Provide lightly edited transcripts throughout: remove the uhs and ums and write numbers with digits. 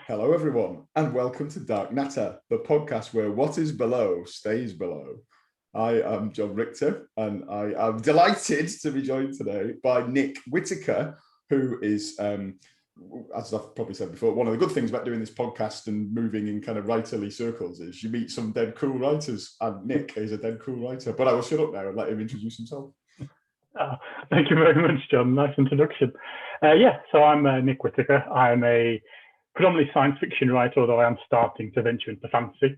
Hello, everyone, and welcome to Dark Natter, the podcast where what is below stays below. I am John Richter, and I am delighted to be joined today by Nik Whittaker, who is, as I've probably said before, one of the good things about doing this podcast and moving in kind of writerly circles is you meet some dead cool writers, and Nik is a dead cool writer. But I will shut up now and let him introduce himself. Thank you very much, John. Nice introduction. So I'm Nik Whittaker. I'm a predominantly science fiction writer, although I am starting to venture into fantasy.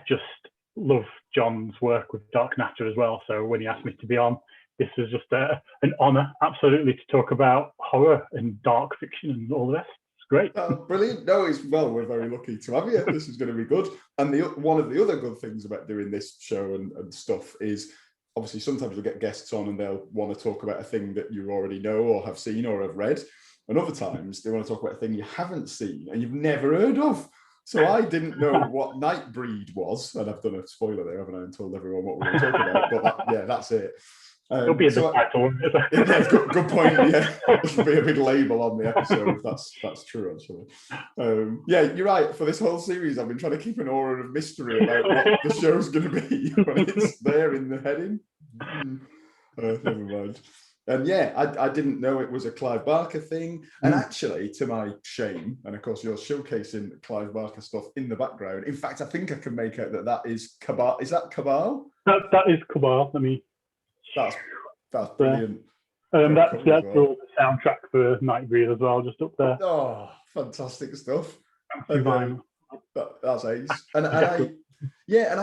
Just love John's work with Dark Natter as well. So when he asked me to be on, this is just an honour, absolutely, to talk about horror and dark fiction and all the rest. It's great. Oh, brilliant. No, we're very lucky to have you. This is going to be good. And one of the other good things about doing this show and stuff is, obviously, sometimes you'll get guests on and they'll want to talk about a thing that you already know or have seen or have read. And other times they want to talk about a thing you haven't seen and you've never heard of. So I didn't know what Nightbreed was. And I've done a spoiler there, haven't I, and told everyone what we were talking about. But that's it. It'll be a big title. Yeah, good point. Yeah, there'll be a big label on the episode if that's true, actually. You're right. For this whole series, I've been trying to keep an aura of mystery about what the show's going to be when it's there in the heading. Never mind. And I didn't know it was a Clive Barker thing. And actually, to my shame, and of course, you're showcasing Clive Barker stuff in the background. In fact, I think I can make out that is Cabal. Is that Cabal? That is Cabal. That's brilliant. That's the soundtrack for Nightbreed as well, just up there. Oh, fantastic stuff. That's ace. And I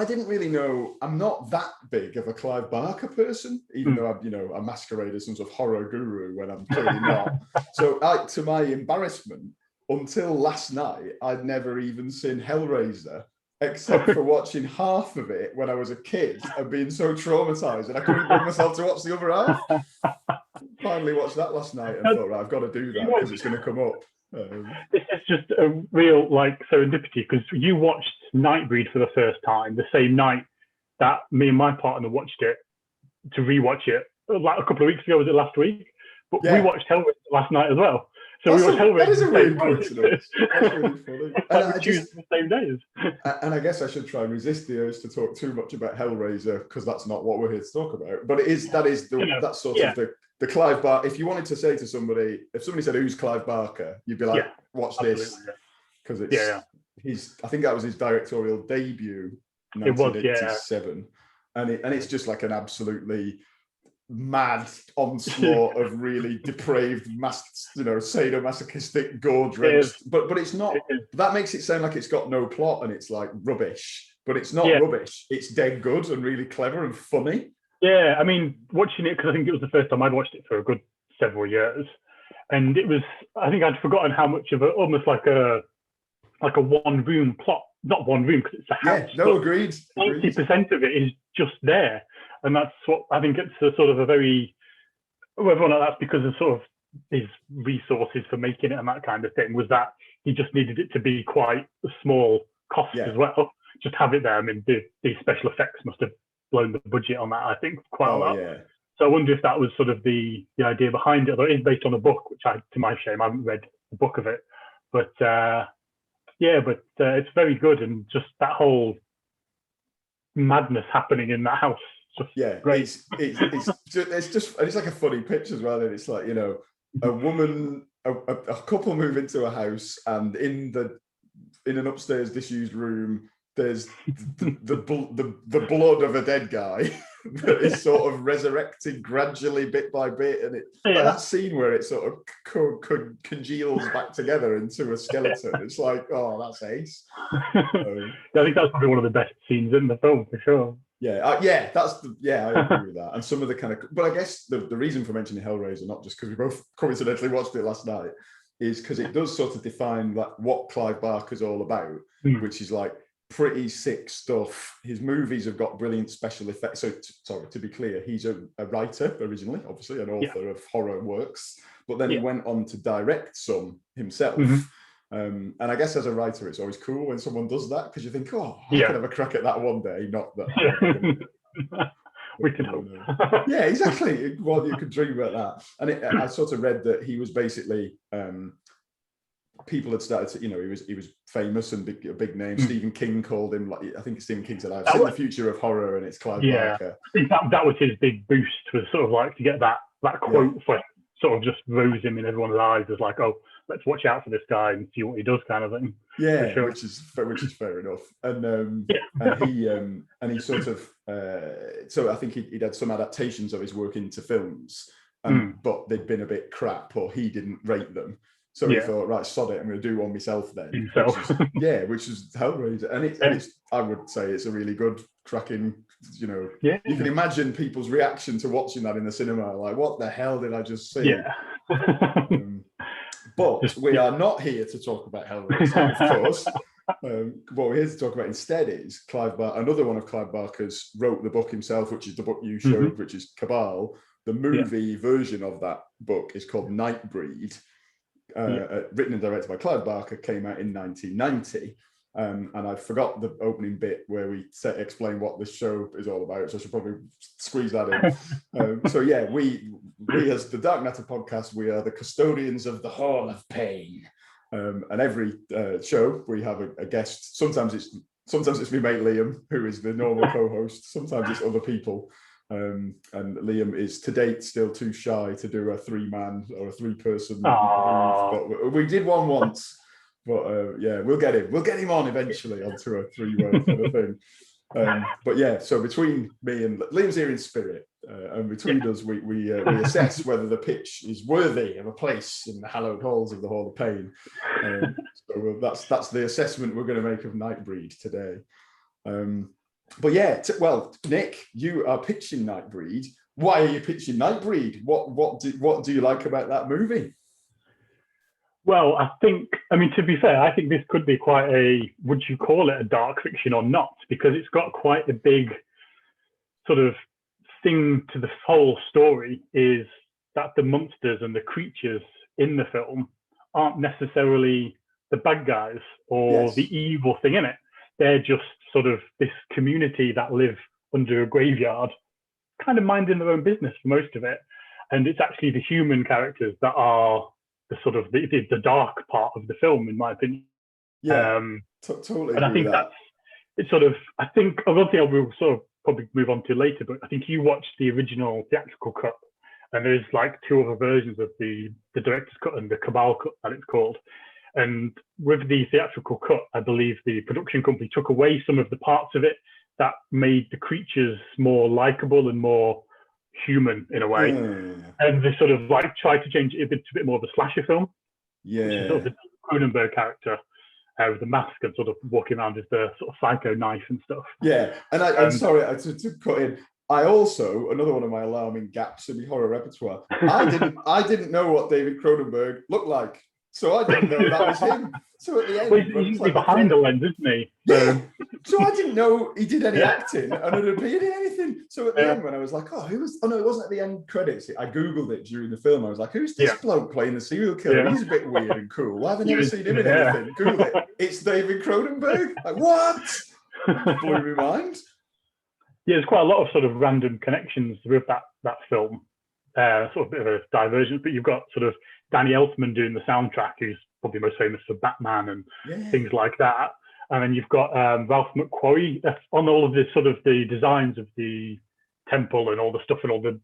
didn't really know. I'm not that big of a Clive Barker person, even though I masquerade as some sort of horror guru when I'm clearly not. So, to my embarrassment, until last night, I'd never even seen Hellraiser, except for watching half of it when I was a kid and being so traumatized, and I couldn't bring myself to watch the other half. Finally watched that last night and thought, right, I've got to do that because it's going to come up. This is just a real serendipity, because you watched Nightbreed for the first time the same night that me and my partner watched it to rewatch it like a couple of weeks ago. Was it last week? But we watched Hellraiser last night as well. So we watched Hellraiser. That is a weird coincidence. That's really funny. The same days. And I guess I should try and resist the urge to talk too much about Hellraiser, because that's not what we're here to talk about. But that's sort of the Clive Barker. If you wanted to say to somebody, if somebody said, "Who's Clive Barker?" you'd be like, "Watch this," because it's I think that was his directorial debut, 1987, and it's just like an absolutely mad onslaught of really depraved, sadomasochistic gore drenched. But it's not. That makes it sound like it's got no plot and it's like rubbish. But it's not rubbish. It's dead good and really clever and funny. Yeah, I mean, watching it, because I think it was the first time I'd watched it for a good several years, and it was, I think I'd forgotten how much of almost like a one-room plot. Not one room, because it's a house. Yeah, no, agreed. 90% of it is just there. And that's what I think it's a sort of a very, whether or not that's because of sort of his resources for making it and that kind of thing, was that he just needed it to be quite a small cost as well. Just have it there. I mean, the special effects must have blown the budget on that, I think, quite a lot. Yeah. So I wonder if that was sort of the idea behind it. Although it is based on a book, which to my shame, I haven't read the book of it. But it's very good, and just that whole madness happening in that house. Great. It's like a funny pitch as well. And it's like, a woman, a couple move into a house, and in an upstairs disused room, there's the blood of a dead guy that is sort of resurrected gradually, bit by bit, and that scene where it sort of congeals back together into a skeleton. It's like, oh, that's ace. I think that's probably one of the best scenes in the film for sure. I agree with that. And some of the kind of, but I guess the reason for mentioning Hellraiser, not just because we both coincidentally watched it last night, is because it does sort of define like what Clive Barker's all about, which is like pretty sick stuff. His movies have got brilliant special effects. So, to be clear, he's a writer originally, obviously, an author of horror works, but then he went on to direct some himself. And I guess as a writer, it's always cool when someone does that, because you think, I can have a crack at that one day. Not that. We can hope. Yeah, exactly. Well, you could dream about that. And I sort of read that he was basically people had started to, he was famous and a big name. Stephen King called him, like, I think Stephen King said, I've seen the future of horror and it's Clive Barker. I think that was his big boost, was sort of like to get that quote for sort of just rose him in everyone's eyes as like, oh, let's watch out for this guy and see what he does, kind of thing. Yeah, sure. which is fair enough. And and he sort of so I think he'd had some adaptations of his work into films, but they'd been a bit crap, or he didn't rate them. So he thought, right, sod it, I'm going to do one myself then. Which is Hellraiser, and it's I would say it's a really good, cracking. You can imagine people's reaction to watching that in the cinema, like, what the hell did I just see? But we are not here to talk about Hellraiser, of course. What we're here to talk about instead is another one of Clive Barker's wrote the book himself, which is the book you showed, which is Cabal. The movie version of that book is called Nightbreed. Written and directed by Clive Barker, came out in 1990. And I forgot the opening bit where we explain what the show is all about, so I should probably squeeze that in. We as the Dark Natter podcast, we are the custodians of the Hall of Pain. And every show we have a guest. Sometimes it's me mate Liam, who is the normal co-host. Sometimes it's other people. And Liam is to date still too shy to do a 3-man or a 3-person. But we did one once. But we'll get him on eventually onto a 3-word kind of thing. So between me and Liam's here in spirit, and between us, we assess whether the pitch is worthy of a place in the hallowed halls of the Hall of Pain. That's the assessment we're going to make of Nightbreed today. Nick, you are pitching Nightbreed. Why are you pitching Nightbreed? What do you like about that movie? Well, to be fair, I think this could be quite would you call it a dark fiction or not? Because it's got quite a big sort of thing to the whole story, is that the monsters and the creatures in the film aren't necessarily the bad guys or the evil thing in it. They're just sort of this community that live under a graveyard, kind of minding their own business for most of it. And it's actually the human characters that are the sort of the dark part of the film, in my opinion. Totally. And I think it's sort of, I think one thing I will sort of probably move on to later, but I think you watched the original theatrical cut, and there's like 2 other versions of the director's cut and the Cabal cut that it's called. And with the theatrical cut, I believe the production company took away some of the parts of it that made the creatures more likable and more human in a way, and they sort of like tried to change it to a bit more of a slasher film, which is sort of the Cronenberg character with the mask and sort of walking around with the sort of psycho knife and stuff. And I'm sorry to cut in. I also, another one of my alarming gaps in the horror repertoire, I didn't know what David Cronenberg looked like. So I didn't know that was him. So at the end, he's like behind the lens, isn't he? So I didn't know he did any acting and had appeared in anything. So at the end, when I was like, who was? Oh no, it wasn't at the end credits. I googled it during the film. I was like, who's this bloke playing the serial killer? He's a bit weird and cool. Why have I never seen him in anything? Google it. It's David Cronenberg. Like, what? Blew my mind. Yeah, there's quite a lot of sort of random connections with that film. Sort of a bit of a divergence, but you've got sort of Danny Elfman doing the soundtrack, who's probably most famous for Batman and things like that. And then you've got Ralph McQuarrie on all of this sort of the designs of the temple and all the stuff and all the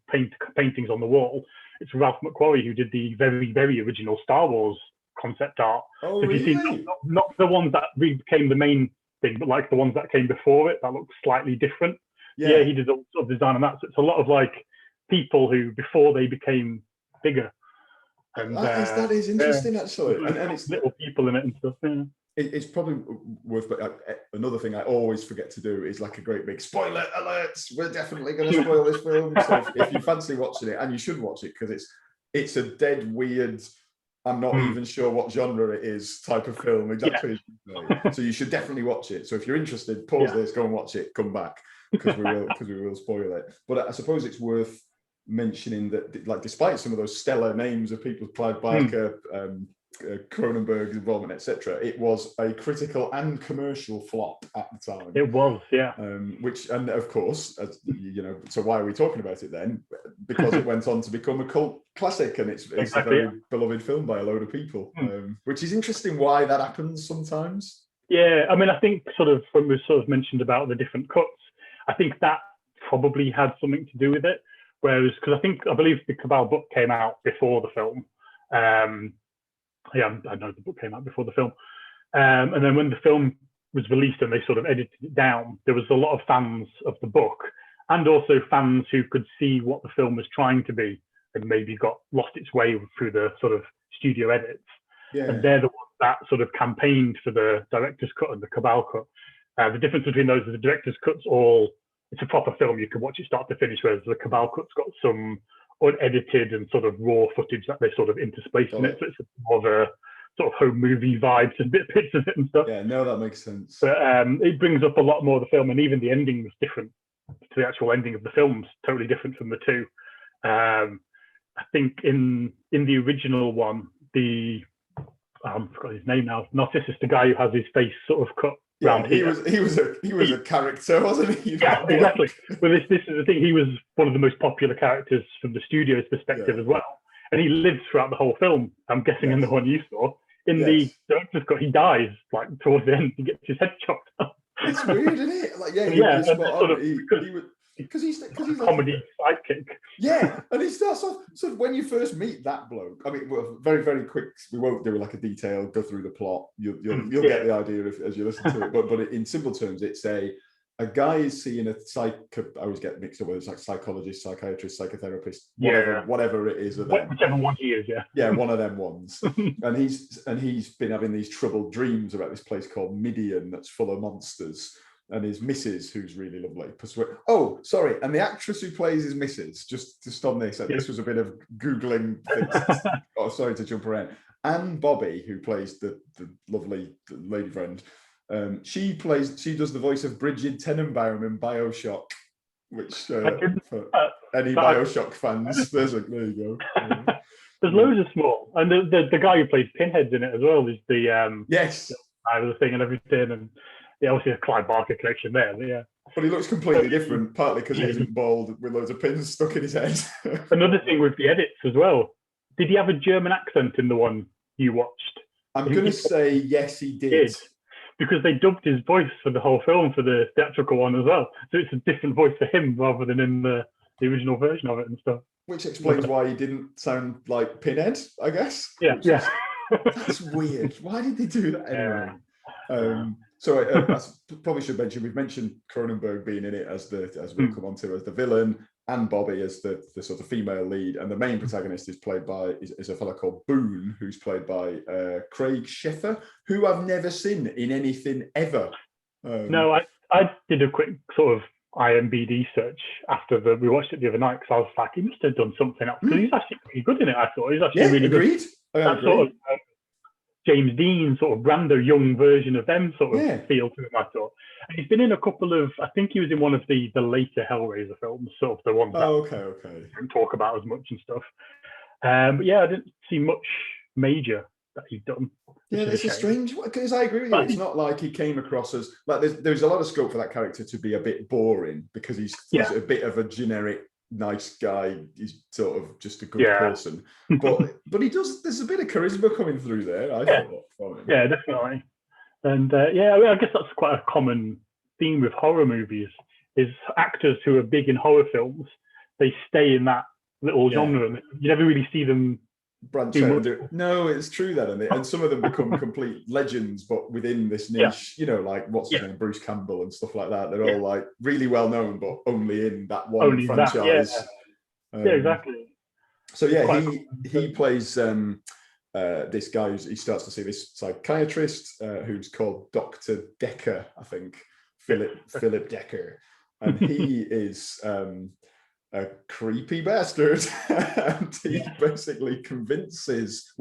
paintings on the wall. It's Ralph McQuarrie who did the very, very original Star Wars concept art. Oh, really? You've seen not the ones that became the main thing, but like the ones that came before it that look slightly different. Yeah, he did all sort of design on that. So it's a lot of like people who before they became bigger. And that is interesting, actually. And it's little people in it and stuff. Yeah. It's probably worth, but another thing I always forget to do is like a great big spoiler alert. We're definitely going to spoil this film. So if you fancy watching it, and you should watch it because it's a dead weird, I'm not even sure what genre it is type of film exactly. Yeah. So you should definitely watch it. So if you're interested, pause this, go and watch it, come back because we will spoil it. But I suppose it's worth mentioning that, like, despite some of those stellar names of people, Clive Barker, Cronenberg involvement, etc., it was a critical and commercial flop at the time. It was, yeah. Which, and of course, as you know, so why are we talking about it then? Because it went on to become a cult classic, and it's exactly, a very beloved film by a load of people. Which is interesting why that happens sometimes. Yeah, I mean, I think sort of when we sort of mentioned about the different cuts, I think that probably had something to do with it. Whereas, because I believe the Cabal book came out before the film. Yeah, I know the book came out before the film. And then when the film was released and they sort of edited it down, there was a lot of fans of the book, and also fans who could see what the film was trying to be and maybe got lost its way through the sort of studio edits. Yeah. And they're the ones that sort of campaigned for the director's cut and the Cabal cut. The difference between those is the director's cut's it's a proper film, you can watch it start to finish, whereas the Cabal cut's got some unedited and sort of raw footage that they sort of intersperse in it, so it's more of a sort of home movie vibes and bits of it and stuff. Yeah, no, that makes sense. But it brings up a lot more of the film, and even the ending was different to the actual ending of the film's totally different from the two. I think in the original one, I forgot his name now, Narcissus, the guy who has his face sort of cut round here. He was a character, wasn't he? Yeah, exactly. Well, this is the thing. He was one of the most popular characters from the studio's perspective as well, and he lives throughout the whole film. I'm guessing in the one you saw. In the director's cut, he dies like towards the end. He gets his head chopped off. It's weird, isn't it? Like, because he's a comedy sidekick. Yeah, and he starts off. So when you first meet that bloke, I mean, very, very quick. We won't do like a detail go through the plot. You'll get the idea as you listen to it. But in simple terms, it's a guy is seeing a I always get mixed up with it's like psychologist, psychiatrist, psychotherapist, whatever it is. Whichever one he is, yeah, one of them ones. and he's been having these troubled dreams about this place called Midian that's full of monsters. And his missus, who's really lovely. Oh, sorry. And the actress who plays his missus, just on this, this was a bit of Googling things. Oh, sorry to jump around. Anne Bobby, who plays the lovely lady friend, she does the voice of Bridget Tenenbaum in BioShock, which for any BioShock fans, there you go. There's loads of small. And the guy who plays Pinheads in it as well is the the thing and everything, and obviously a Clive Barker connection there, but he looks completely different, partly because he isn't bald with loads of pins stuck in his head. Another thing with the edits as well, did he have a German accent in the one you watched? I'm going to say yes, he did. Because they dubbed his voice for the whole film for the theatrical one as well. So it's a different voice for him rather than in the original version of it and stuff. Which explains why he didn't sound like Pinhead, I guess. Yeah. That's weird. Why did they do that anyway? So I probably should mention, we've mentioned Cronenberg being in it as we'll come on to, as the villain, and Bobby as the sort of female lead, and the main protagonist is played by is a fellow called Boone, who's played by Craig Sheffer, who I've never seen in anything ever. No, I did a quick sort of IMDb search after we watched it the other night, because I was like, he must have done something else, because he's actually pretty good in it. I thought he's actually really agreed. good. That sort of James Dean sort of Brando young version of them sort of feel to him, I thought. And he's been in a couple of, I think he was in one of the later Hellraiser films, sort of the ones that we don't talk about as much and stuff. But I didn't see much major that he'd done. Yeah, it's a strange one, because I agree with you. It's not like he came across as, like, there's a lot of scope for that character to be a bit boring, because he's a bit of a generic nice guy. He's sort of just a good person, but he does. There's a bit of charisma coming through there. I thought from him. Yeah, definitely. And I guess that's quite a common theme with horror movies. Is actors who are big in horror films, they stay in that little genre, and you never really see them branch out. No, it's true that, and some of them become complete legends, but within this niche, like what's his name, Bruce Campbell and stuff like that. They're all like really well known, but only in that one franchise. Exactly. So he plays this guy. He starts to see this psychiatrist who's called Dr. Decker, I think, Philip Decker, and he is a creepy bastard. And he basically convinces,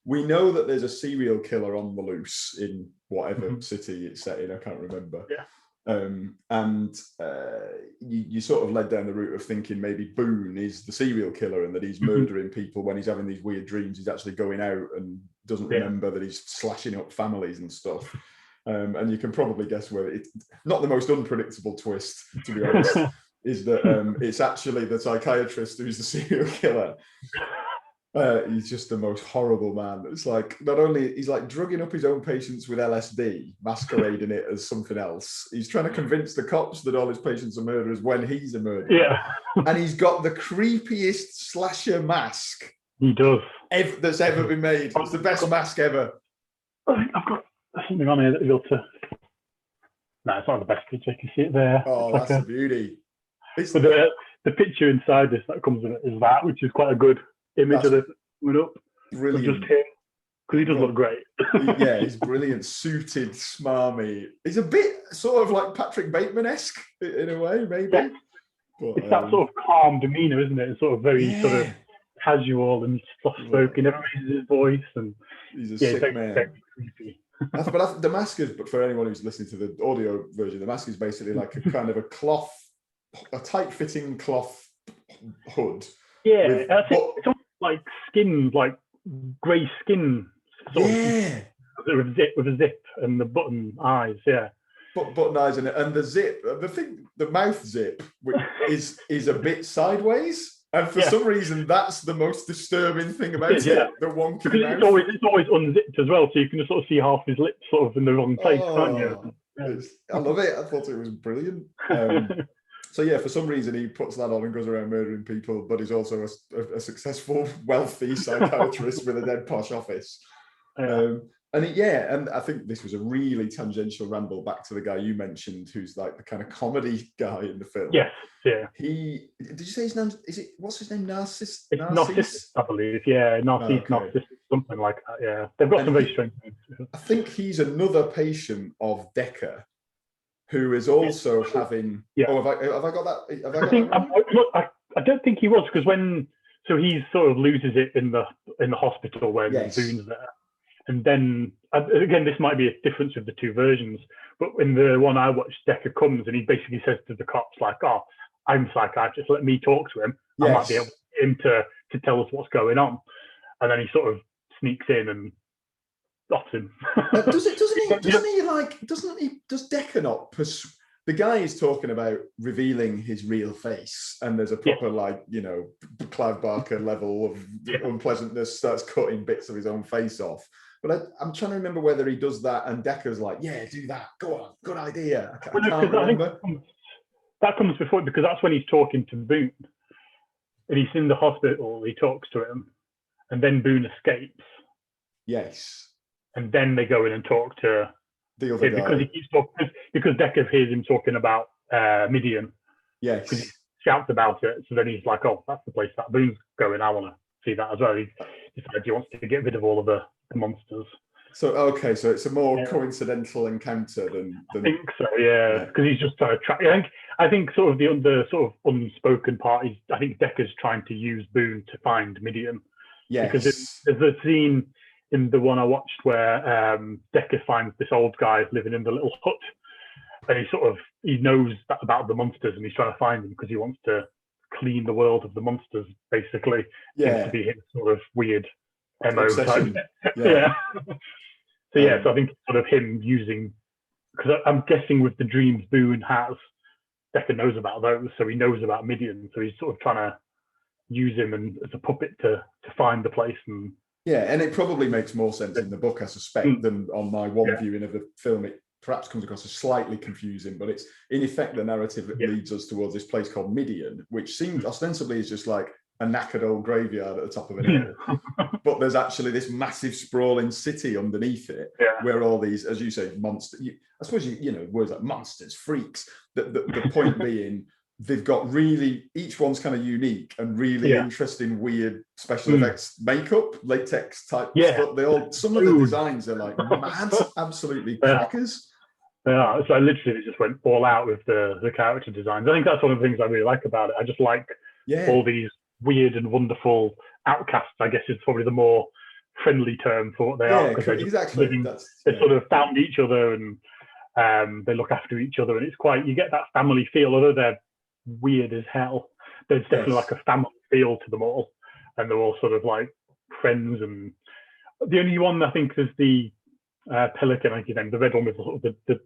we know that there's a serial killer on the loose in whatever city it's set in, I can't remember. And you sort of led down the route of thinking maybe Boone is the serial killer and that he's murdering people when he's having these weird dreams. He's actually going out and doesn't remember that he's slashing up families and stuff. And you can probably guess where it's not the most unpredictable twist, to be honest, is that it's actually the psychiatrist who's the serial killer. He's just the most horrible man. It's like, not only he's like drugging up his own patients with LSD, masquerading it as something else. He's trying to convince the cops that all his patients are murderers when he's a murderer. Yeah. And he's got the creepiest slasher mask he does that's ever been made. It's the best mask ever. I've got something on here that you'll to. No, it's not the best picture. You can see it there. Oh, it's that's a beauty. But the picture inside this that comes in it is that, which is quite a good image of it coming up. Brilliant. Just him, because he does look great. Yeah, he's brilliant, suited, smarmy. He's a bit sort of like Patrick Bateman-esque in a way, maybe. Yeah. But, it's that sort of calm demeanour, isn't it? It's sort of very sort of casual and soft-spoken. Never raises his voice, and he's a sick man. Very creepy. But the mask is, but for anyone who's listening to the audio version, the mask is basically like a kind of a tight-fitting cloth hood. Yeah, it's almost like skin, like grey skin. Sort of with a zip and the button eyes. Yeah. Button eyes and the zip, the mouth zip, which is a bit sideways. And for some reason, that's the most disturbing thing about it. The wonky mouth. It's always unzipped as well, so you can just sort of see half his lips sort of in the wrong place, can't you? Yeah. I love it. I thought it was brilliant. So yeah, for some reason he puts that on and goes around murdering people, but he's also a successful, wealthy psychiatrist with a dead posh office. Yeah. And I think this was a really tangential ramble back to the guy you mentioned, who's like the kind of comedy guy in the film. Yes, yeah. Did you say his name? What's his name? Narcissus? It's Narcissus, I believe. Yeah, Narcissus, something like that. Yeah, they've got some very strange names. I think he's another patient of Decker, who is also having. Yeah. Oh, have I got that? I don't think he was, because he sort of loses it in the hospital when Boone's there. And then, again, this might be a difference of the two versions, but in the one I watched, Decker comes and he basically says to the cops, like, oh, I'm a psychiatrist, let me talk to him. I might be able to get him to tell us what's going on. And then he sort of sneaks in and stops him. Does Decker not the guy is talking about revealing his real face, and there's a proper Clive Barker level of unpleasantness, starts cutting bits of his own face off. But I'm trying to remember whether he does that and Decker's like, yeah, do that, go on, good idea. I can't remember. That comes before, because that's when he's talking to Boone, and he's in the hospital. He talks to him, and then Boone escapes. Yes. And then they go in and talk to the other guy, because he keeps talking, because Decker hears him talking about Midian. Yes. Because he shouts about it. So then he's like, "Oh, that's the place that Boone's going. I want to see that as well." He decides he wants to get rid of all of the monsters. So it's a more coincidental encounter than. I think so, yeah. Because he's just trying to track. I think sort of the sort of unspoken part is, I think Decker's trying to use Boone to find Midian. Yes. Because there's a scene in the one I watched where Decker finds this old guy living in the little hut, and he knows about the monsters, and he's trying to find them because he wants to clean the world of the monsters, basically. Seems to be his sort of weird MO type. Yeah. So I think it's sort of him using, because I'm guessing with the dreams Boone has, Decker knows about those, so he knows about Midian, so he's sort of trying to use him as a puppet to find the place. And it probably makes more sense in the book, I suspect, than on my one viewing of the film. It perhaps comes across as slightly confusing, but it's in effect the narrative that leads us towards this place called Midian, which seems ostensibly is just like a knackered old graveyard at the top of an hill. But there's actually this massive sprawling city underneath it, where all these, as you say, monsters, I suppose words like monsters, freaks, the point being, they've got really, each one's kind of unique and really interesting, weird special effects makeup, latex type stuff. Some of the designs are like mad, absolutely crackers. Yeah, so I literally just went all out with the character designs. I think that's one of the things I really like about it. I just like all these weird and wonderful outcasts, I guess is probably the more friendly term for what they are. Because exactly. They sort of found each other, and They look after each other, and it's quite, you get that family feel, although they're weird as hell. There's definitely like a family feel to them all, and they're all sort of like friends. And the only one I think is the Pelican, I think his name, the red one with sort of the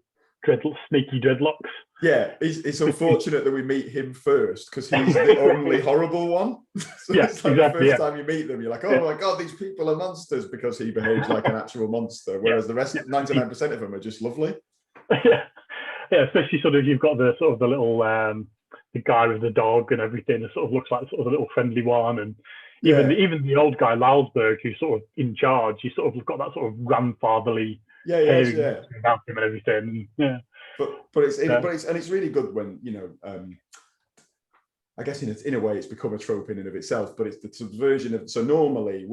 snaky dreadlocks. Yeah, it's unfortunate that we meet him first because he's the only horrible one. So Yeah, it's like exactly, the first time you meet them, you're like, oh my God, these people are monsters, because he behaves like an actual monster, whereas the rest, 99% of them are just lovely. Yeah, especially sort of, you've got the sort of the little the guy with the dog and everything. It sort of looks like sort of a little friendly one, and even the old guy Lalsberg, who's sort of in charge, you sort of got that sort of grandfatherly caring about him and everything. Yeah, but it's really good when, you know, I guess in a way it's become a trope in and of itself, but it's the subversion of, so normally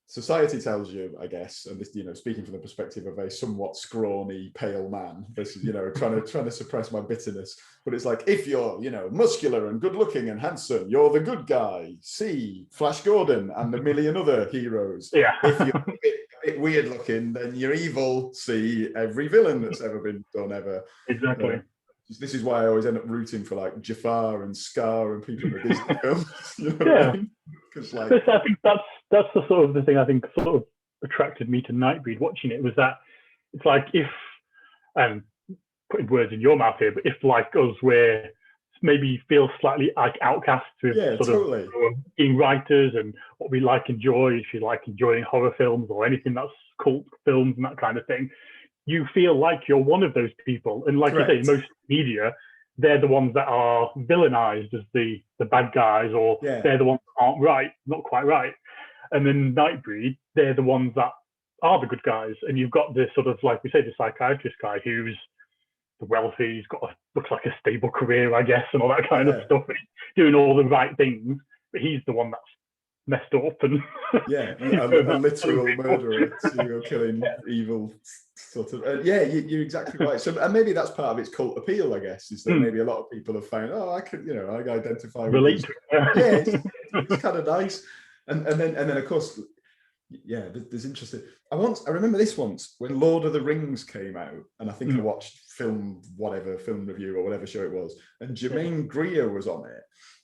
society tells you, I guess, and this, you know, speaking from the perspective of a somewhat scrawny, pale man, this is, you know, trying to suppress my bitterness, but it's like, if you're, you know, muscular and good looking and handsome, you're the good guy. See Flash Gordon and a million other heroes. Yeah. If you're a bit weird looking, then you're evil. See every villain that's ever been done ever. Exactly. This is why I always end up rooting for like Jafar and Scar and people in the Disney films. You know yeah. What I mean? Like, I think that's the sort of the thing I think sort of attracted me to Nightbreed watching it, was that it's like, if, and putting words in your mouth here, but if like us, we're maybe feel slightly like outcasts with totally. Of being writers and what we like enjoy, if you like enjoying horror films or anything that's cult films and that kind of thing, you feel like you're one of those people. And like Correct. you say, most media, they're the ones that are villainized as the bad guys, or they're the ones that aren't right, not quite right. And then Nightbreed, they're the ones that are the good guys. And you've got this sort of, like we say, the psychiatrist guy who's the wealthy, he's got looks like a stable career, I guess, and all that kind of stuff. And he's doing all the right things, but he's the one that's messed up and a literal murderer, serial killing, evil sort of. You're exactly right. So, and maybe that's part of its cult appeal, I guess, is that maybe a lot of people have found, I could, you know, I identify with this. It's kind of nice. And then of course, there's interesting. I remember this once when Lord of the Rings came out, and I think I watched film review or whatever show it was, and Jermaine Greer was on it,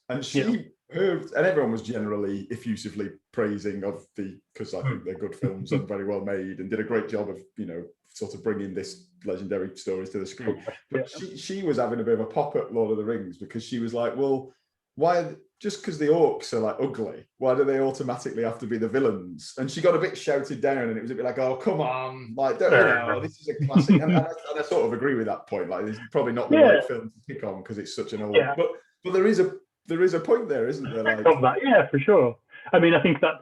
and and everyone was generally effusively praising of because I think they're good films and very well made, and did a great job of, you know, sort of bringing this legendary stories to the screen. But she was having a bit of a pop at Lord of the Rings, because she was like, well, why, just because the orcs are like ugly, why do they automatically have to be the villains? And she got a bit shouted down, and it was a bit like, oh, come on, like, don't, you know, this is a classic. and I sort of agree with that point. Like, it's probably not the right film to pick on because it's such an old. But there is a point there, isn't there? Like, of that, for sure. I mean, I think that's.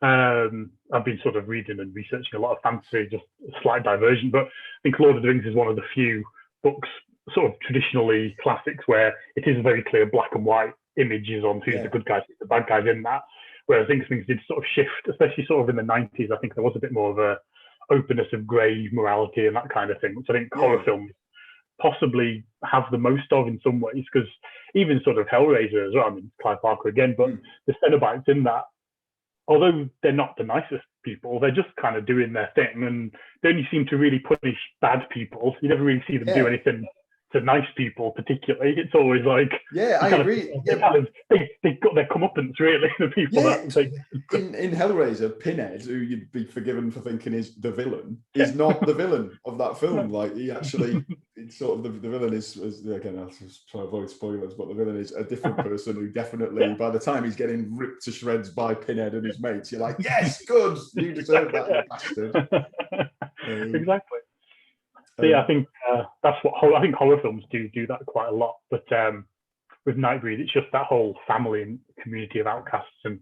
I've been sort of reading and researching a lot of fantasy, just a slight diversion, but I think Lord of the Rings is one of the few books, sort of traditionally classics, where it is a very clear black and white images on who's the good guys, who's the bad guys in that. Whereas I think things did sort of shift, especially sort of in the 90s. I think there was a bit more of a openness of grey morality and that kind of thing, which I think horror films possibly have the most of in some ways, because even sort of Hellraiser as well, I mean, Clive Barker again, but the Cenobites in that, although they're not the nicest people, they're just kind of doing their thing, and they only seem to really punish bad people. You never really see them do anything to nice people particularly. It's always like, I agree. They've got their comeuppance, really, the people that in Hellraiser, Pinhead, who you'd be forgiven for thinking is the villain, is not the villain of that film. Like, he actually, it's sort of the villain is again, I'll just try to avoid spoilers, but the villain is a different person who definitely, by the time he's getting ripped to shreds by Pinhead and his mates, you're like, yes, good, you deserve that, you bastard. Exactly. So I think that's what I think horror films do that quite a lot. But with Nightbreed, it's just that whole family and community of outcasts, and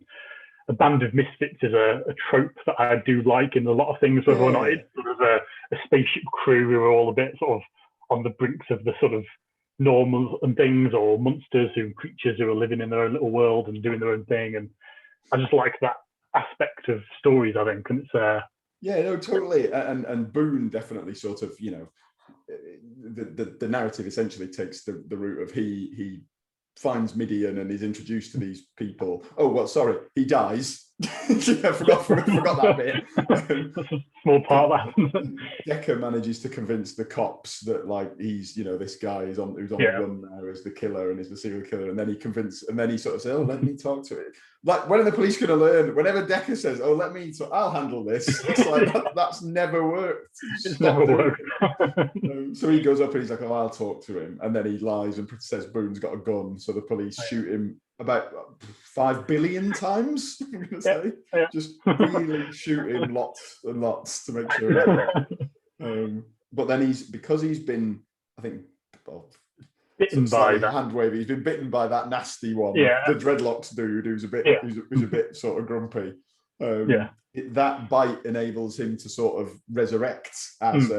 a band of misfits is a trope that I do like in a lot of things, whether or not it's sort of a spaceship crew who are all a bit sort of on the brinks of the sort of normal and things, or monsters and creatures who are living in their own little world and doing their own thing. And I just like that aspect of stories, I think. And it's totally. And Boone definitely sort of, you know, the narrative essentially takes the route of he finds Midian and is introduced to these people. Oh, well, sorry, he dies. I forgot that bit. That's a small part of that. Decker manages to convince the cops that like he's, this guy who's on the run now is the killer and is the serial killer, and then he sort of says, "Oh, let me talk to it." Like, when are the police going to learn? Whenever Decker says, "Oh, let me talk, I'll handle this," it's like that's never worked. It's never worked. So he goes up and he's like, "Oh, I'll talk to him," and then he lies and says Boone's got a gun, so the police shoot him about 5 billion times. I'm gonna say, just really shoot him lots and lots to make sure. But then he's been, I think, bitten by that hand wavy. He's been bitten by that nasty one, the dreadlocks dude, who's a bit sort of grumpy. That bite enables him to sort of resurrect as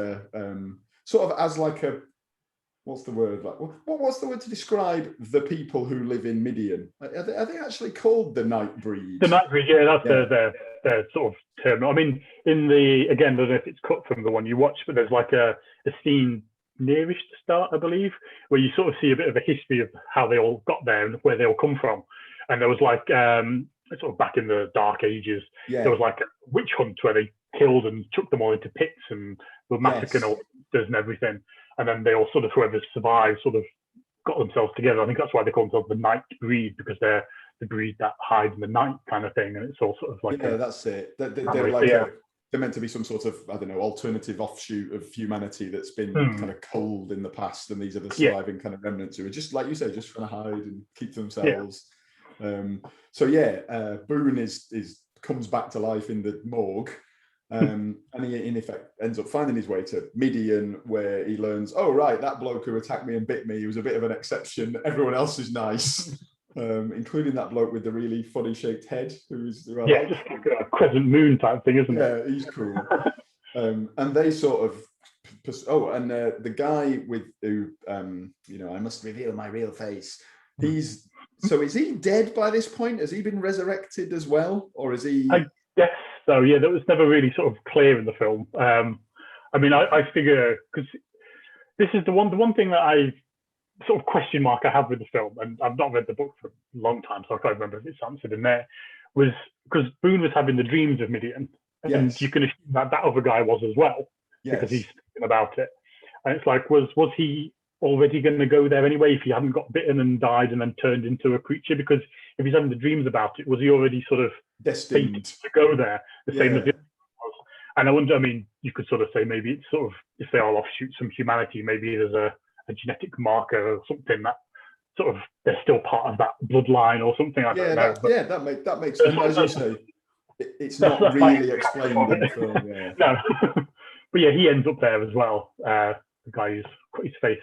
what's the word? Like, what's the word to describe the people who live in Midian? Are they actually called the Nightbreed? The Nightbreed, that's their sort of term. I mean, I don't know if it's cut from the one you watched, but there's like a scene nearish to start, I believe, where you sort of see a bit of a history of how they all got there and where they all come from. And there was like, sort of back in the Dark Ages, there was like a witch hunt where they killed and chucked them all into pits and were massacring all the and everything. And then they all sort of, whoever survived, sort of got themselves together. I think that's why they call themselves the Nightbreed, because they're the breed that hide in the night kind of thing. And it's all sort of like that's it. They're like they're meant to be some sort of, I don't know, alternative offshoot of humanity that's been kind of culled in the past, and these are the surviving kind of remnants who are just, like you say, just trying to hide and keep to themselves. Boone comes back to life in the morgue. And he in effect ends up finding his way to Midian, where he learns, oh right, that bloke who attacked me and bit me, he was a bit of an exception. Everyone else is nice, including that bloke with the really funny shaped head, just like a crescent moon type thing, isn't it? Yeah, he's cool. And they sort of the guy who I must reveal my real face. Is he dead by this point? Has he been resurrected as well, or is he? I guess so. Yeah, that was never really sort of clear in the film. I mean, I figure, because this is the one thing that I sort of question mark I have with the film, and I've not read the book for a long time, so I can't remember if it's answered in there, was because Boone was having the dreams of Midian, and you can assume that other guy was as well, because he's thinking about it. And it's like, was he already going to go there anyway if he hadn't got bitten and died and then turned into a creature? Because if he's having the dreams about it, was he already sort of destined to go there, the same as the other was? And I wonder, I mean, you could sort of say maybe it's sort of, if they are offshoots from humanity, maybe there's a genetic marker or something that sort of they're still part of that bloodline or something. I don't know. That makes sense. As you say, it's not really explained in the film. Yeah. No, but yeah, he ends up there as well. The guy who's cut his face.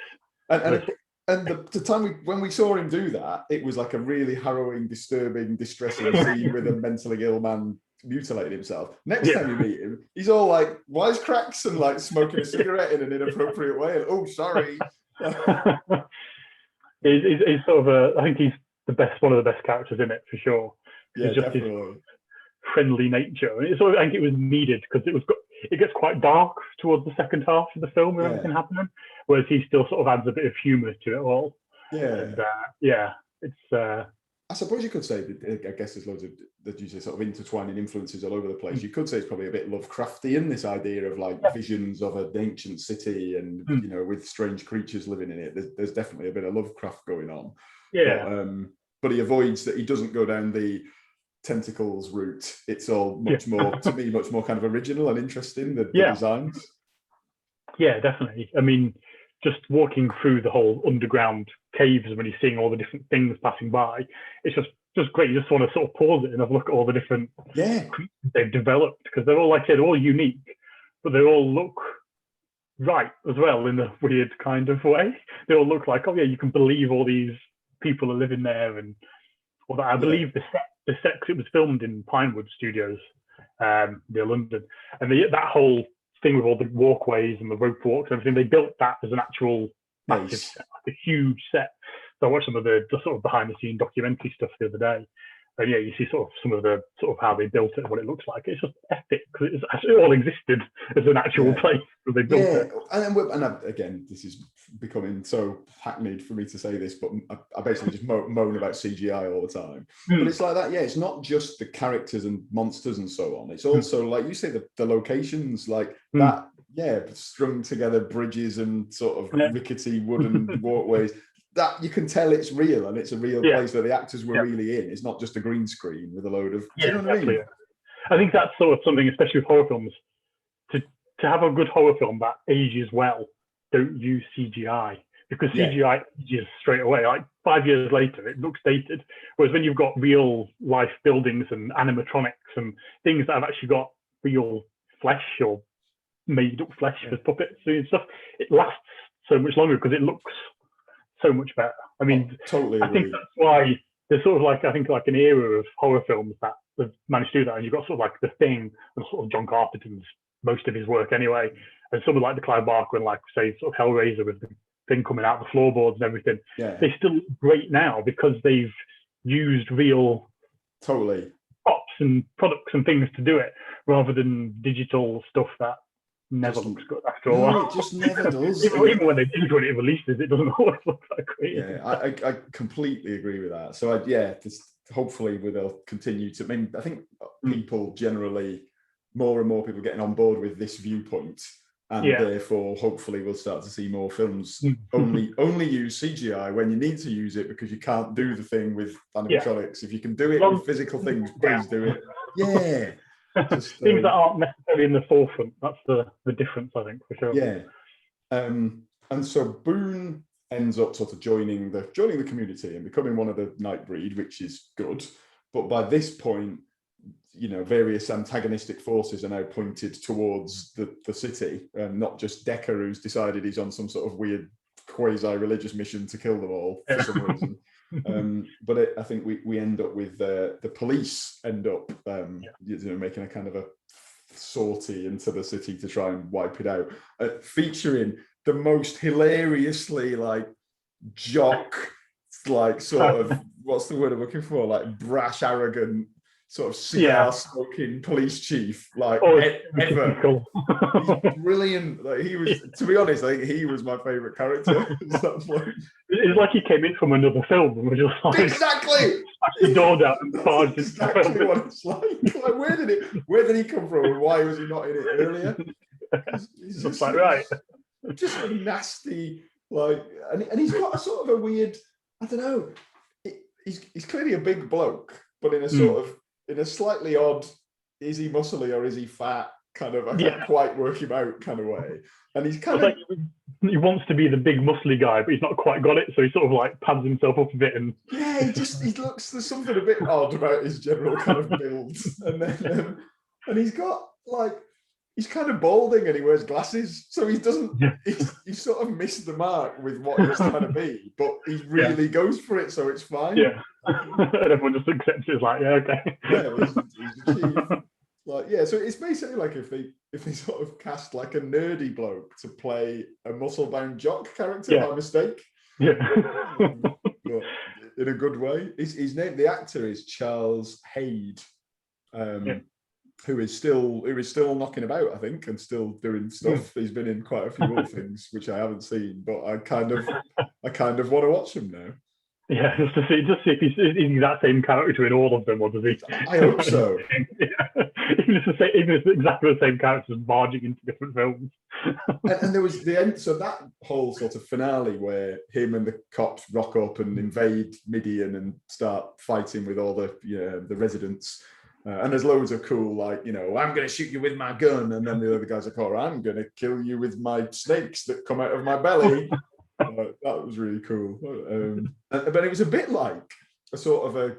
And the time when we saw him do that, it was like a really harrowing, disturbing, distressing scene with a mentally ill man mutilating himself. Next time you meet him, he's all like wisecracks and like smoking a cigarette in an inappropriate way. And, oh, sorry. He's sort of I think he's one of the best characters in it for sure. Yeah, just definitely. His friendly nature, and it's I think it was needed, because it gets quite dark towards the second half of the film with everything happening, whereas he still sort of adds a bit of humour to it all. And, it's. I suppose you could say that, I guess there's loads of, that you say, sort of intertwining influences all over the place. You could say it's probably a bit Lovecraftian, this idea of like visions of an ancient city and, with strange creatures living in it. There's definitely a bit of Lovecraft going on. Yeah. But he avoids that. He doesn't go down the tentacles route. It's all much more, to me, much more kind of original and interesting, the designs. Yeah, definitely. I mean, just walking through the whole underground caves when you're seeing all the different things passing by, it's just great. You just want to sort of pause it and have a look at all the different creatures they've developed, because they're all, like I said, all unique, but they all look right as well in a weird kind of way. They all look like, oh yeah, you can believe all these people are living there. And although I believe the set, it was filmed in Pinewood Studios near London, and that whole thing with all the walkways and the rope walks and everything, they built that as an actual massive set, like a huge set. So I watched some of the sort of behind the scene documentary stuff the other day, And yeah, you see sort of some of the sort of how they built it, what it looks like. It's just epic because it all existed as an actual place where they built it. Again, this is becoming so hackneyed for me to say this, but I basically just moan about CGI all the time. But it's like that. Yeah, it's not just the characters and monsters and so on. It's also like you say, the locations, like that. Yeah, strung together bridges and sort of rickety wooden walkways. That you can tell it's real, and it's a real place where the actors were really in. It's not just a green screen with a load of. Do you know what I mean? I think that's sort of something, especially with horror films, to have a good horror film that ages well. Don't use CGI, because CGI ages straight away. Like 5 years later, it looks dated. Whereas when you've got real life buildings and animatronics and things that have actually got real flesh or made up flesh for puppets and stuff, it lasts so much longer because it looks so much better. I mean, totally. I think that's why there's sort of like, I think like an era of horror films that have managed to do that. And you've got sort of like The Thing and sort of John Carpenter's most of his work anyway, and something like the Clive Barker and like say sort of Hellraiser with The Thing coming out, the floorboards and everything. Yeah. They still look great now because they've used real props and products and things to do it, rather than digital stuff that never looks good after a while. It just never does. even when it releases, it doesn't always look that great. Yeah, I completely agree with that. So hopefully they'll continue to. I mean, I think people generally, more and more people getting on board with this viewpoint, and therefore hopefully we'll start to see more films only use CGI when you need to use it, because you can't do the thing with animatronics. If you can do it with physical things, please do it. Yeah. Just, things that aren't necessarily in the forefront. That's the difference, I think, for sure. Yeah. And so Boone ends up sort of joining the community and becoming one of the Nightbreed, which is good. But by this point, various antagonistic forces are now pointed towards the city, not just Decker, who's decided he's on some sort of weird quasi-religious mission to kill them all for some reason. But I think we end up with the police end up making a kind of a sortie into the city to try and wipe it out, featuring the most hilariously jock, sort of what's the word I'm looking for, brash, arrogant, sort of cigar smoking police chief ever. He's brilliant. He was, to be honest, I think he was my favorite character. It's like he came in from another film and was just exactly the door down and barged exactly what it's like. Where did he come from, and why was he not in it earlier? He's just just a nasty, and he's got a sort of a weird, I don't know. He's clearly a big bloke, but in a sort of in a slightly odd, is he muscly or is he fat kind of, I can't quite work him out kind of way. And he's kind of... he wants to be the big muscly guy, but he's not quite got it, so he sort of pads himself up a bit. And he looks, there's something a bit odd about his general kind of build. And then, and he's got he's kind of balding and he wears glasses, so he doesn't, he sort of missed the mark with what he's trying to be, but he really goes for it, so it's fine. Yeah. And everyone just accepts it, okay. He's the chief. So it's basically if they sort of cast a nerdy bloke to play a muscle-bound jock character by mistake. Yeah. But in a good way. His name, the actor, is Charles Hayde. Who is still knocking about, I think, and still doing stuff. He's been in quite a few other things which I haven't seen, but I kind of want to watch him now. Yeah, just to see if he's that same character in all of them, or does he? I hope so. Even if it's exactly the same characters barging into different films. and there was the end. So that whole sort of finale where him and the cops rock up and invade Midian and start fighting with all the residents. And there's loads of cool, I'm going to shoot you with my gun. And then the other guy's like, oh, I'm going to kill you with my snakes that come out of my belly. That was really cool. But it was a bit like a sort of a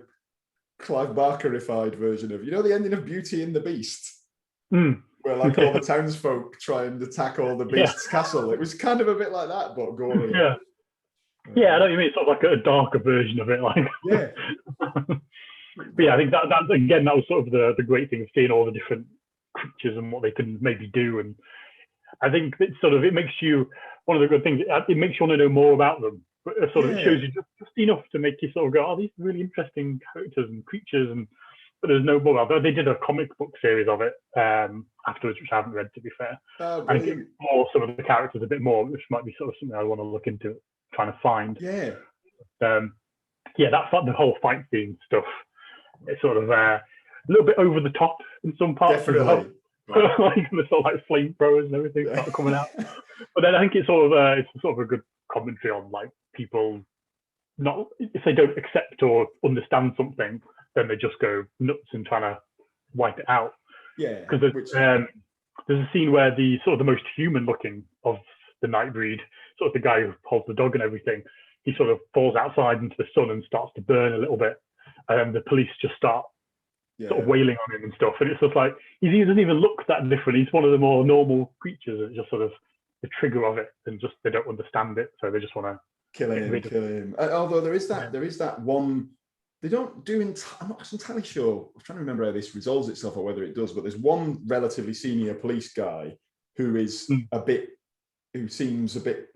Clive Barker-ified version of, the ending of Beauty and the Beast, where all the townsfolk try and attack all the Beast's castle. It was kind of a bit like that, but gory. Yeah. I know what you mean. It's sort of like a darker version of it. Yeah. But I think that was sort of the great thing of seeing all the different creatures and what they can maybe do. And I think it makes you, one of the good things, it makes you want to know more about them. but it shows you just enough to make you sort of go, oh, these are really interesting characters and creatures, but there's no more. They did a comic book series of it afterwards, which I haven't read, to be fair. I think it's more some of the characters a bit more, which might be sort of something I want to look into, trying to find. Yeah. That's like the whole fight scene stuff. It's sort of a little bit over the top in some parts. Definitely. Like the sort of like flamethrowers and everything start coming out. But then I think it's sort of a good commentary on like people not, if they don't accept or understand something, then they just go nuts and trying to wipe it out. Yeah. Because there's a scene where the sort of the most human looking of the Nightbreed, sort of the guy who holds the dog and everything, he sort of falls outside into the sun and starts to burn a little bit. And the police just start sort of wailing on him and stuff. And it's just like, he doesn't even look that different. He's one of the more normal creatures. It's just sort of the trigger of it, and just they don't understand it, so they just want to kill him. Although there is that one. They don't do. I'm not entirely sure. I'm trying to remember how this resolves itself, or whether it does. But there's one relatively senior police guy who is who seems a bit.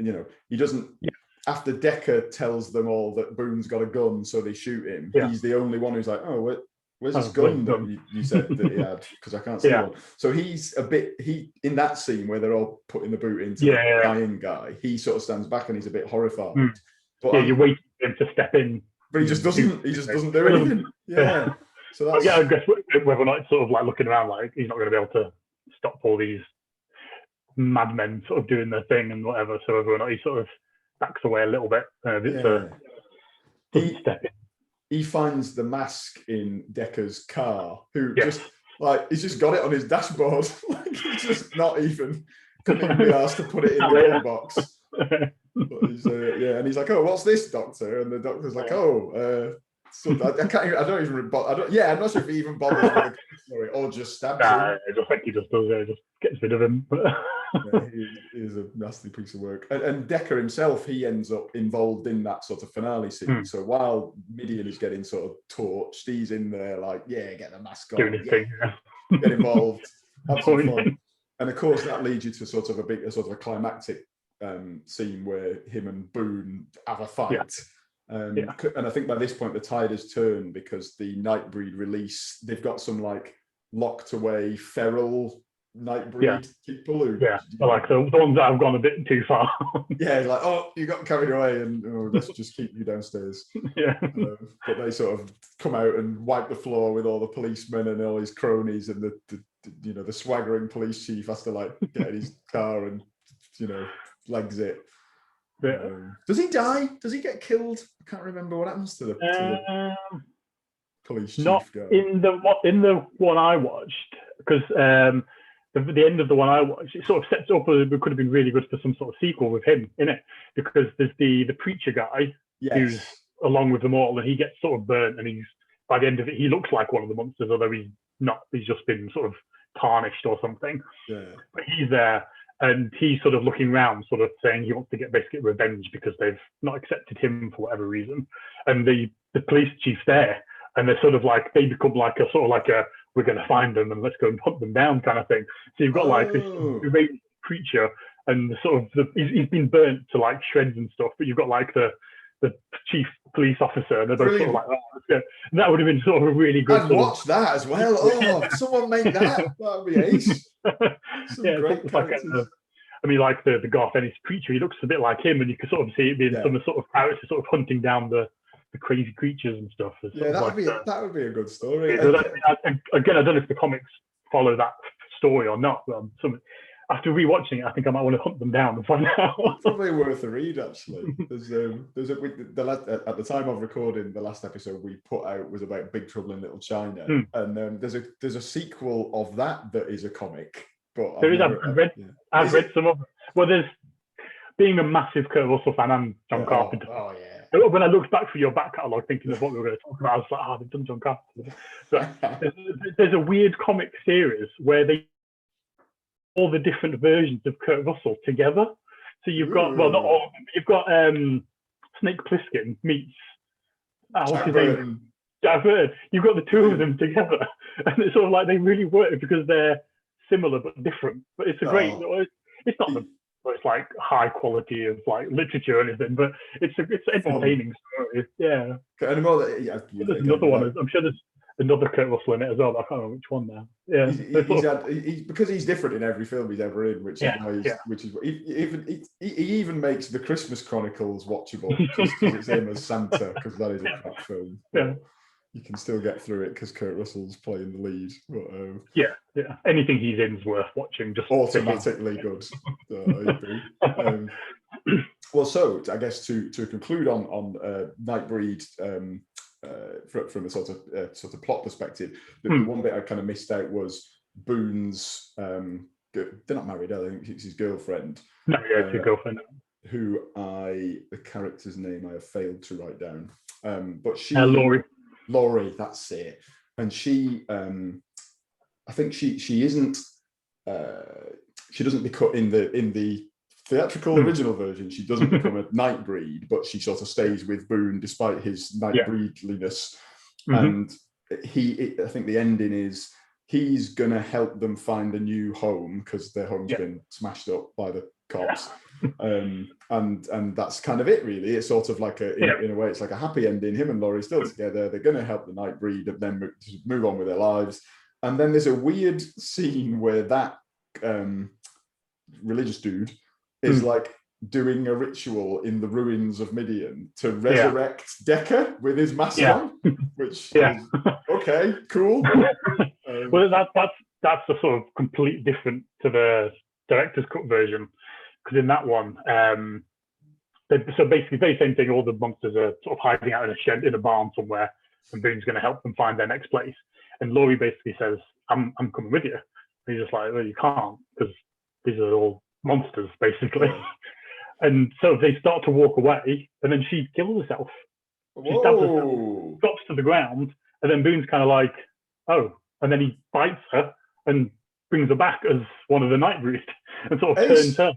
He doesn't. Yeah. After Decker tells them all that Boone's got a gun, so they shoot him. Yeah. He's the only one who's like, oh, where's his gun that you said that he had? Because I can't see one. So he's a bit. In that scene where they're all putting the boot into the dying guy, he sort of stands back and he's a bit horrified. But you're waiting for him to step in. But he just doesn't. He just doesn't do anything. Yeah. So that's. I guess whether or not it's sort of like looking around, like he's not going to be able to stop all these madmen sort of doing their thing and whatever. So whether or not he sort of backs away a little bit. He finds the mask in Decker's car, who just like he's just got it on his dashboard. Like he's just not even couldn't be asked to put it in the gun box. But he's, and he's like, "Oh, what's this, doctor?" And the doctor's like, "Oh, so I can't. Even, I don't even. I'm not sure if he even bothers with the story or just stabs him. I just think he just does it. Just gets rid of him. He is a nasty piece of work. And Decker himself, he ends up involved in that sort of finale scene. So while Midian is getting sort of torched, he's in there like, get the mask on, doing his thing, get involved, have some fun. And of course, that leads you to sort of a climactic scene where him and Boone have a fight. And I think by this point the tide has turned, because the Nightbreed release, they've got some like locked away feral Nightbreed people who like the ones that have gone a bit too far. Like, oh, you got carried away and let's just keep you downstairs. But they sort of come out and wipe the floor with all the policemen and all his cronies, and the swaggering police chief has to like get in his car and legs it. Does he die? Does he get killed? I can't remember what happens to the police chief. Not guy. in the one I watched, because the end of the one I watched, it sort of sets up. It could have been really good for some sort of sequel with him in it, because there's the preacher guy who's along with them all, and he gets sort of burnt, and he's by the end of it he looks like one of the monsters, although he's not. He's just been sort of tarnished or something. But he's there. And he's sort of looking around, sort of saying he wants to get basically revenge because they've not accepted him for whatever reason. And the police chief's there, and they're sort of like, they become like a sort of like a, we're going to find them and let's go and hunt them down kind of thing. So you've got like this great creature, and he's been burnt to like shreds and stuff. But you've got like the chief police officer, and they're both sort of like, and that would have been sort of a really good. I'd watch that as well. Oh, someone make that. That would be ace. It's like like the Garth Ennis creature. He looks a bit like him, and you can sort of see it being some sort of character sort of hunting down the crazy creatures and stuff. That would be a good story. Again, I don't know if the comics follow that story or not. But after rewatching it, I think I might want to hunt them down and find out. Probably worth a read, actually. At the time of recording, the last episode we put out was about Big Trouble in Little China, and there's a sequel of that is a comic. But I've read some of it. Well, there's, being a massive Kurt Russell fan and John Carpenter. When I looked back through your back catalogue thinking of what we were going to talk about, I was like, they've done John Carpenter. So there's a weird comic series where they all the different versions of Kurt Russell together. So you've got, well, not all of them, you've got Snake Plissken meets what's his name? Jack Bird. You've got the two of them together, and it's sort of like they really work because they're similar but different. But it's a great. It's not so it's like high quality of like literature or anything, but it's entertaining story. Yeah. And There's another one. I'm sure there's another Kurt Russell in it as well. But I can't remember which one now. Yeah. Because he's different in every film he's ever in, which is he even makes the Christmas Chronicles watchable just because it's him as Santa, because that is a crap film. Yeah. You can still get through it because Kurt Russell's playing the lead. But, yeah. Anything he's in is worth watching. Just automatically good. I agree. Well, so I guess to conclude on Nightbreed, from a sort of plot perspective, the one bit I kind of missed out was Boone's. They're not married, I think it's his girlfriend. No, it's his girlfriend. Who the character's name I have failed to write down. But she. Laurie, that's it. And she, I think she isn't. She doesn't become in the theatrical original version. She doesn't become a Nightbreed, but she sort of stays with Boone despite his Nightbreedliness. And I think the ending is he's gonna help them find a new home because their home's been smashed up by the cops. And that's kind of it, really. It's sort of like in a way, it's like a happy ending. Him and Laurie still together. They're going to help the Nightbreed and then move on with their lives. And then there's a weird scene where that religious dude is like doing a ritual in the ruins of Midian to resurrect Decker with his mask on, which is okay, cool. Well, that's the sort of complete different to the director's cut version. Because in that one, so basically very same thing. All the monsters are sort of hiding out in a shed in a barn somewhere, and Boone's going to help them find their next place. And Laurie basically says, "I'm coming with you." And he's just like, "Well, you can't because these are all monsters, basically." And so they start to walk away, and then she kills herself. She stabs herself, drops to the ground, and then Boone's kind of like, "Oh," and then he bites her and brings her back as one of the Nightbreed and sort of turns her.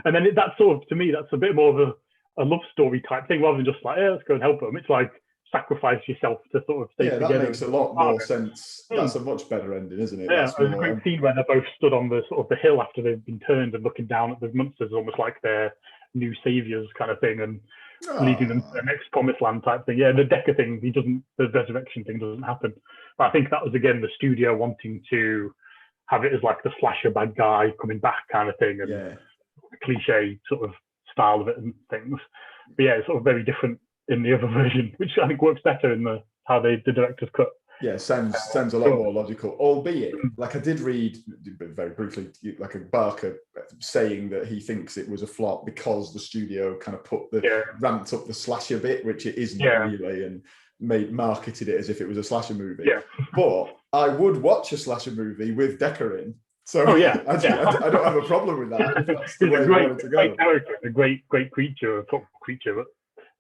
And then that's sort of, to me, that's a bit more of a love story type thing rather than just like, let's go and help them. It's like sacrifice yourself to sort of stay together. Yeah, that makes a lot more sense. That's a much better ending, isn't it? Yeah, there's a great scene where they're both stood on the sort of the hill after they've been turned and looking down at the monsters, almost like they're new saviors kind of thing, and leading them to their next promised land type thing. Yeah, the Decker thing, the resurrection thing doesn't happen. But I think that was, again, the studio wanting to have it as like the slasher bad guy coming back kind of thing. And cliche sort of style of it and things, but it's sort of very different in the other version, which I think works better in how the director's cut. Yeah, sounds a lot more logical. Albeit, like I did read very briefly, like a Barker saying that he thinks it was a flop because the studio kind of ramped up the slasher bit, which it isn't really, and marketed it as if it was a slasher movie. But I would watch a slasher movie with Decker in. So I don't have a problem with that. If that's the way I wanted to go. Great character, a great creature, but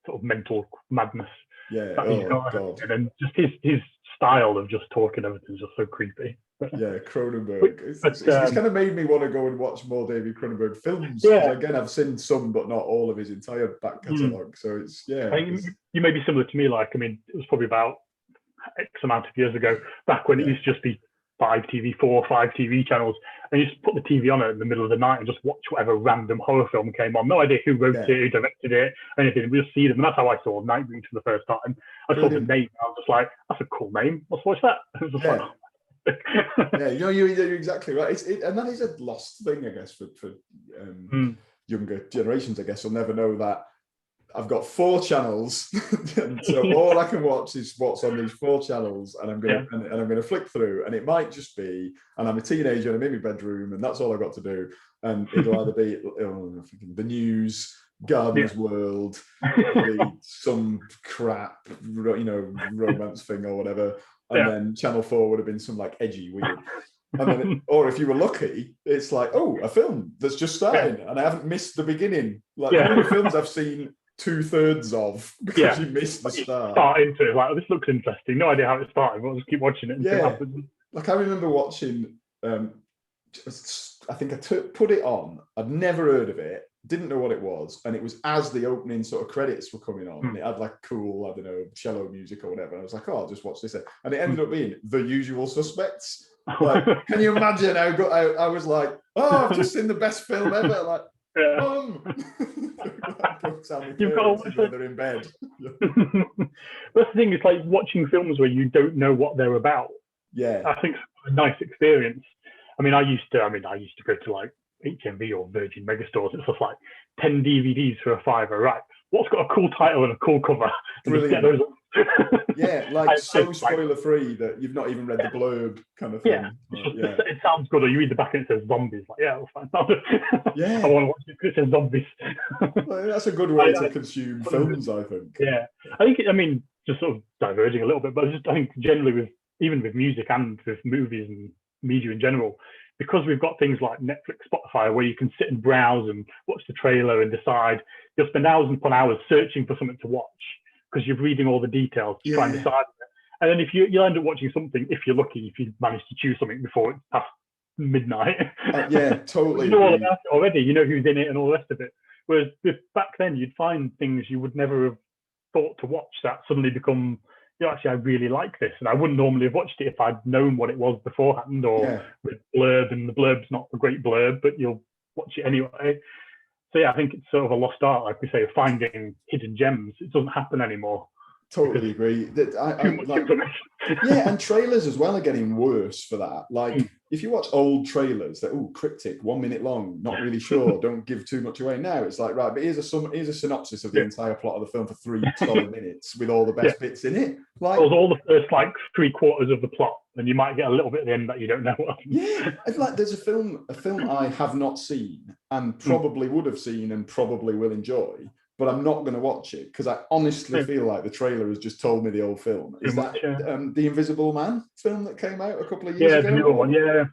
sort of mental madness. Yeah. Oh God. And then just his style of just talking, everything's just so creepy. Yeah, Cronenberg. It's kind of made me want to go and watch more David Cronenberg films. Yeah. Again, I've seen some, but not all of his entire back catalogue. So it's you may be similar to me. Like, I mean, it was probably about X amount of years ago, back when it used to just be 4 or 5 TV channels, and you just put the TV on it in the middle of the night and just watch whatever random horror film came on. No idea who wrote it, who directed it, anything. We just see them, and that's how I saw Nightbreed for the first time. I saw the name, and I was just like, "That's a cool name. Let's watch that." It was just you're exactly right. And that is a lost thing, I guess, for younger generations. I guess will never know that I've got 4 channels, and so all I can watch is what's on these 4 channels, and I'm gonna flick through, and it might just be, and I'm a teenager, and I'm in my bedroom, and that's all I've got to do, and it'll either be the news, Gardener's World, some crap, romance thing or whatever, and then Channel 4 would have been some like edgy weird. And then, or if you were lucky, it's like, a film that's just starting, and I haven't missed the beginning. Like how many films I've seen 2/3 of because you missed the start. Start into it, like, this looks interesting. No idea how it started, but I'll just keep watching it and see what happens. Like I remember watching, I think I put it on. I'd never heard of it, didn't know what it was, and it was as the opening sort of credits were coming on, and it had like cool, I don't know, cello music or whatever. And I was like, I'll just watch this, and it ended up being The Usual Suspects. Like, can you imagine how good I was like, I've just seen the best film ever. Like, Yeah. Mum! You've got to watch when they're in bed. That's the thing, it's like watching films where you don't know what they're about. Yeah. I think it's a nice experience. I mean, I used to go to like HMV or Virgin Megastores. It's just like 10 DVDs for a £5. Right, what's got a cool title and a cool cover? And just get those. Yeah, like spoiler free that you've not even read the blurb kind of thing. Yeah, it sounds good. Or you read the back and it says zombies. Like, yeah, that's fine. Yeah, I want to watch it because it says zombies. Well, that's a good way to consume films, I think. Yeah, I think. Just sort of diverging a little bit, but I think generally even with music and with movies and media in general, because we've got things like Netflix, Spotify, where you can sit and browse and watch the trailer and decide. You'll spend hours upon hours searching for something to watch because you're reading all the details to try and decide. And then if you'll end up watching something, if you're lucky, if you manage to choose something before it's past midnight. Yeah, totally. You know all about it already. You know who's in it and all the rest of it. Whereas back then, you'd find things you would never have thought to watch that suddenly become, actually, I really like this. And I wouldn't normally have watched it if I'd known what it was beforehand or with blurb, and the blurb's not a great blurb, but you'll watch it anyway. So yeah, I think it's sort of a lost art, like we say, of finding hidden gems. It doesn't happen anymore. Totally agree. And trailers as well are getting worse for that. Like, if you watch old trailers, they're cryptic, 1 minute long, not really sure, don't give too much away. Now it's like, right, but here's a synopsis of the entire plot of the film for 3 solid minutes with all the best bits in it. Like, it was all the first like 3/4 of the plot, and you might get a little bit at the end that you don't know. Yeah, it's like there's a film I have not seen and probably would have seen and probably will enjoy, but I'm not going to watch it because I honestly feel like the trailer has just told me the old film. Is that the Invisible Man film that came out a couple of years ago? Yeah, the newer one. Yeah.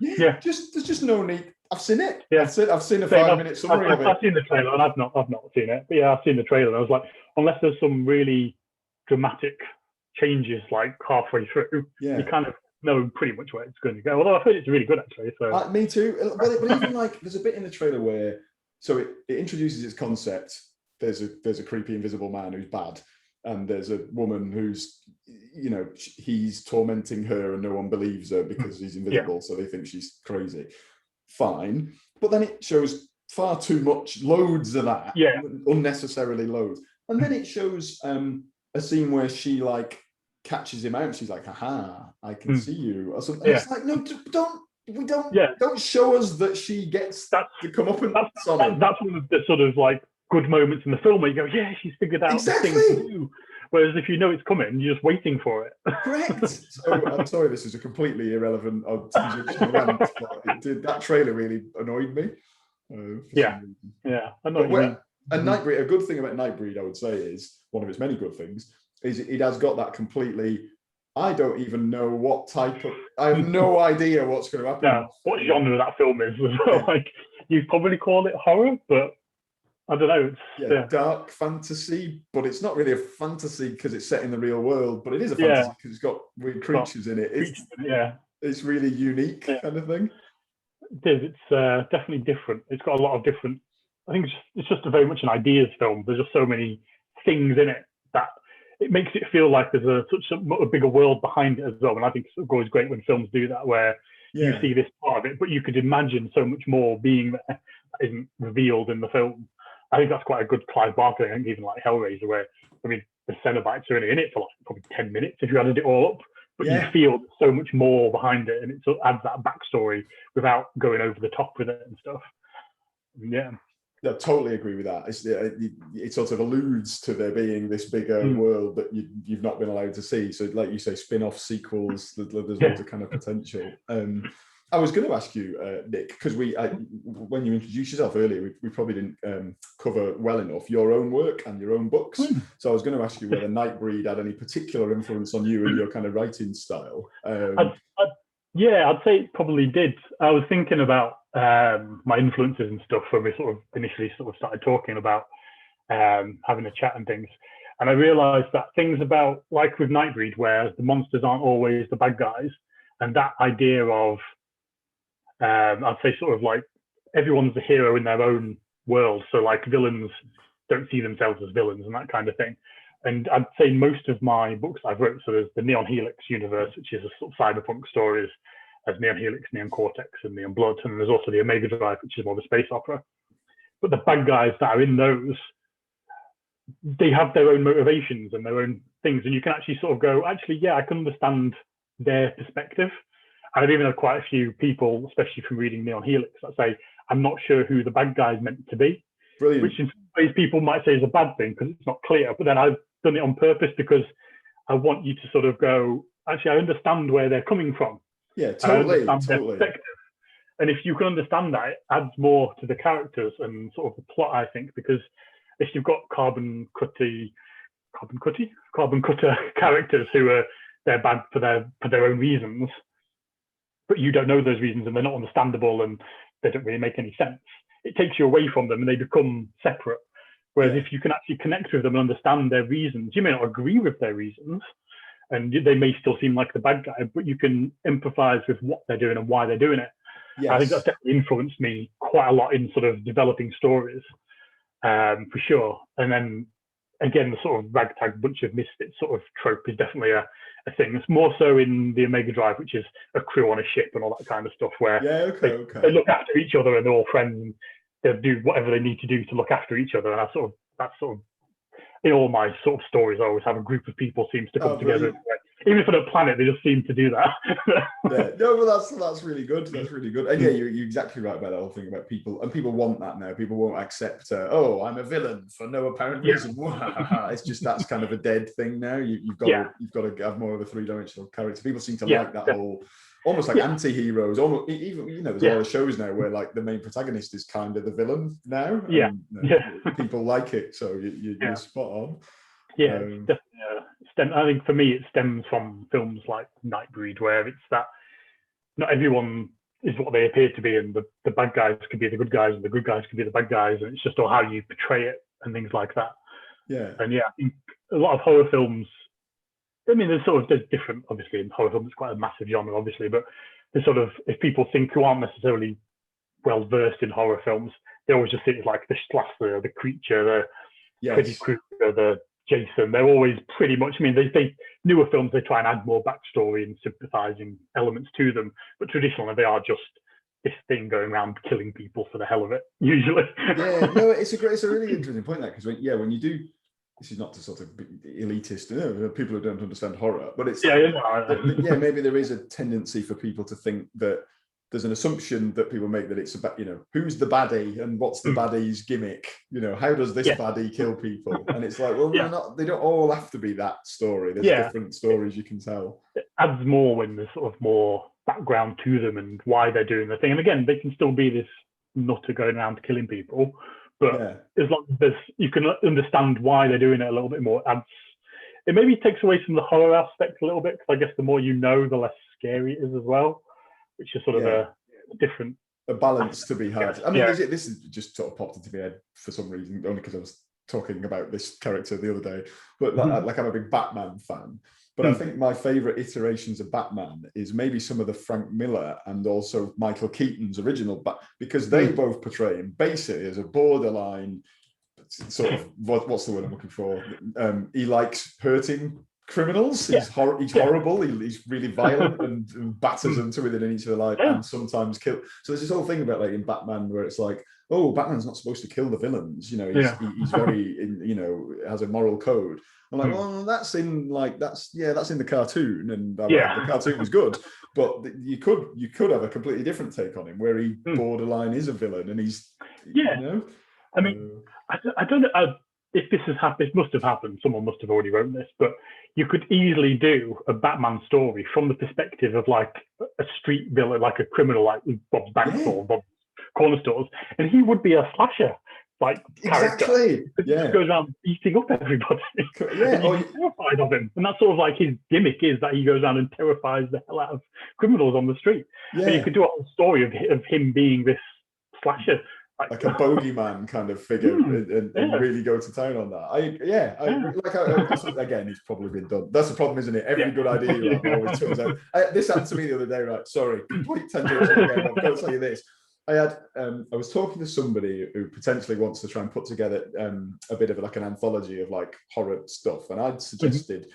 There's just no need. I've seen it. Yeah. I've seen a 5-minute summary of it. I've seen the trailer and I've not seen it. But yeah, I've seen the trailer and I was like, unless there's some really dramatic changes like halfway through, you kind of know pretty much where it's going to go. Although I've heard it's really good actually. So me too. But even like there's a bit in the trailer where it introduces its concept. There's a creepy invisible man who's bad, and there's a woman who's, he's tormenting her and no one believes her because he's invisible, so they think she's crazy. Fine. But then it shows far too much, loads of that, unnecessarily loads. And then it shows a scene where she like catches him out and she's like, "Aha, I can see you," or something. It's like, no, don't show us that she gets to come up and that's one of the sort of like good moments in the film where you go, yeah, she's figured out the thing to do. Whereas if you know it's coming, you're just waiting for it. Correct. So I'm sorry, this is a completely irrelevant rant, but that trailer really annoyed me. I know what you mean. And Nightbreed, a good thing about Nightbreed, I would say, is one of its many good things, is it has got that completely, I don't even know what type of, I have no idea what's going to happen. No, what genre that film is as well. Like, you'd probably call it horror, but I don't know. It's dark fantasy, but it's not really a fantasy because it's set in the real world, but it is a fantasy because it's got weird creatures in it. It's really unique kind of thing. It is. It's definitely different. It's got a lot of different. I think it's just a very much an ideas film. There's just so many things in it that it makes it feel like there's such a bigger world behind it as well. And I think it's always great when films do that, where you see this part of it, but you could imagine so much more being there that isn't revealed in the film. I think that's quite a good Clive Barker. I think even like Hellraiser, where the Cenobites are only in it for like probably 10 minutes if you added it all up, but you feel so much more behind it, and it sort of adds that backstory without going over the top with it and stuff. Yeah. I totally agree with that. It sort of alludes to there being this bigger world that you've not been allowed to see. So, like you say, spin-off sequels. There's loads of kind of potential. I was going to ask you, Nick, because when you introduced yourself earlier, we probably didn't cover well enough your own work and your own books. So I was going to ask you whether Nightbreed had any particular influence on you and your kind of writing style. I'd say it probably did. I was thinking about my influences and stuff when we sort of initially started talking about having a chat and things. And I realised that things about, like with Nightbreed, where the monsters aren't always the bad guys, and that idea of I'd say sort of like everyone's a hero in their own world. So like villains don't see themselves as villains and that kind of thing. And I'd say most of my books I've wrote, so there's the Neon Helix universe, which is a sort of cyberpunk stories, as Neon Helix, Neon Cortex, and Neon Blood. And there's also the Omega Drive, which is more of a space opera. But the bad guys that are in those, they have their own motivations and their own things, and you can actually sort of go, actually, yeah, I can understand their perspective. And I've even had quite a few people, especially from reading Neon Helix, that say, I'm not sure who the bad guy is meant to be. Brilliant. Which in some ways people might say is a bad thing because it's not clear, but then I've done it on purpose because I want you to sort of go, actually, I understand where they're coming from. Yeah, totally. Their perspective. And if you can understand that, it adds more to the characters and sort of the plot, I think, because if you've got carbon cutter characters who are, they're bad for their own reasons, but you don't know those reasons and they're not understandable and they don't really make any sense, it takes you away from them and they become separate. Whereas if you can actually connect with them and understand their reasons, you may not agree with their reasons and they may still seem like the bad guy, but you can empathize with what they're doing and why they're doing it. Yes. I think that's definitely influenced me quite a lot in sort of developing stories, for sure. And then again, the sort of ragtag bunch of misfits sort of trope is definitely a thing. It's more so in the Omega Drive, which is a crew on a ship and all that kind of stuff, where they look after each other and they're all friends and they'll do whatever they need to do to look after each other. And that's sort of in all my sort of stories, I always have a group of people seems to come together. Even if on a planet, they just seem to do that. Yeah, no, but that's really good. That's really good. And yeah, you're exactly right about that whole thing about people. And people want that now. People won't accept, oh, I'm a villain for no apparent reason. It's just that's kind of a dead thing now. You've got to have more of a three-dimensional character. People seem to like that whole, almost like anti-heroes. Almost even there's a lot of shows now where like the main protagonist is kind of the villain now. And, people like it. So you're spot on. Yeah, I think for me it stems from films like Nightbreed, where it's that not everyone is what they appear to be, and the bad guys could be the good guys, and the good guys could be the bad guys, and it's just all how you portray it and things like that. Yeah, and I think a lot of horror films. I mean, there's different. Obviously, in horror films, it's quite a massive genre, obviously, but there's sort of if people think who aren't necessarily well versed in horror films, they always just see it as like the slasher, the creature, the Freddy Krueger, the Jason. They're always pretty much, I mean, they newer films, they try and add more backstory and sympathizing elements to them, but traditionally they are just this thing going around killing people for the hell of it, usually. Yeah, no, it's a really interesting point, that, because when you do, this is not to sort of be elitist, people who don't understand horror, but it's maybe there is a tendency for people to think that there's an assumption that people make that it's about, who's the baddie and what's the baddie's gimmick? How does this baddie kill people? And it's like, well, they don't all have to be that story. There's different stories you can tell. It adds more when there's sort of more background to them and why they're doing the thing. And again, they can still be this nutter going around killing people, but as long as you can understand why they're doing it a little bit more, it maybe takes away from the horror aspect a little bit, because I guess the more you know, the less scary it is as well. Which is sort of a different balance to be had. I mean, this is just sort of popped into my head for some reason, only because I was talking about this character the other day. But like I'm a big Batman fan, but I think my favorite iterations of Batman is maybe some of the Frank Miller and also Michael Keaton's original, because they both portray him basically as a borderline sort of what's the word I'm looking for? He likes hurting criminals. He's horrible. He's really violent and batters them to within an inch of their life, and sometimes kill. So there's this whole thing about like in Batman where it's like, oh, Batman's not supposed to kill the villains. He's very, has a moral code. I'm like, well, that's in the cartoon, and the cartoon was good, but you could have a completely different take on him where he borderline is a villain, and he's I mean, I don't know. If this has happened, it must have happened. Someone must have already written this, but you could easily do a Batman story from the perspective of like a street villain, like a criminal, like Bob's Banks or Bob's Corner Stores, and he would be a slasher character. He just goes around beating up everybody. And you'd be terrified of him, and that's sort of like his gimmick, is that he goes around and terrifies the hell out of criminals on the street. And you could do a whole story of him being this slasher. Like a bogeyman kind of figure, and really go to town on that. Again, it's probably been done. That's the problem, isn't it? Every good idea you have always turns out. This happened to me the other day, right? Sorry, complete tangent again. I've got to tell you this. I was talking to somebody who potentially wants to try and put together a bit of like an anthology of like horror stuff, and I'd suggested,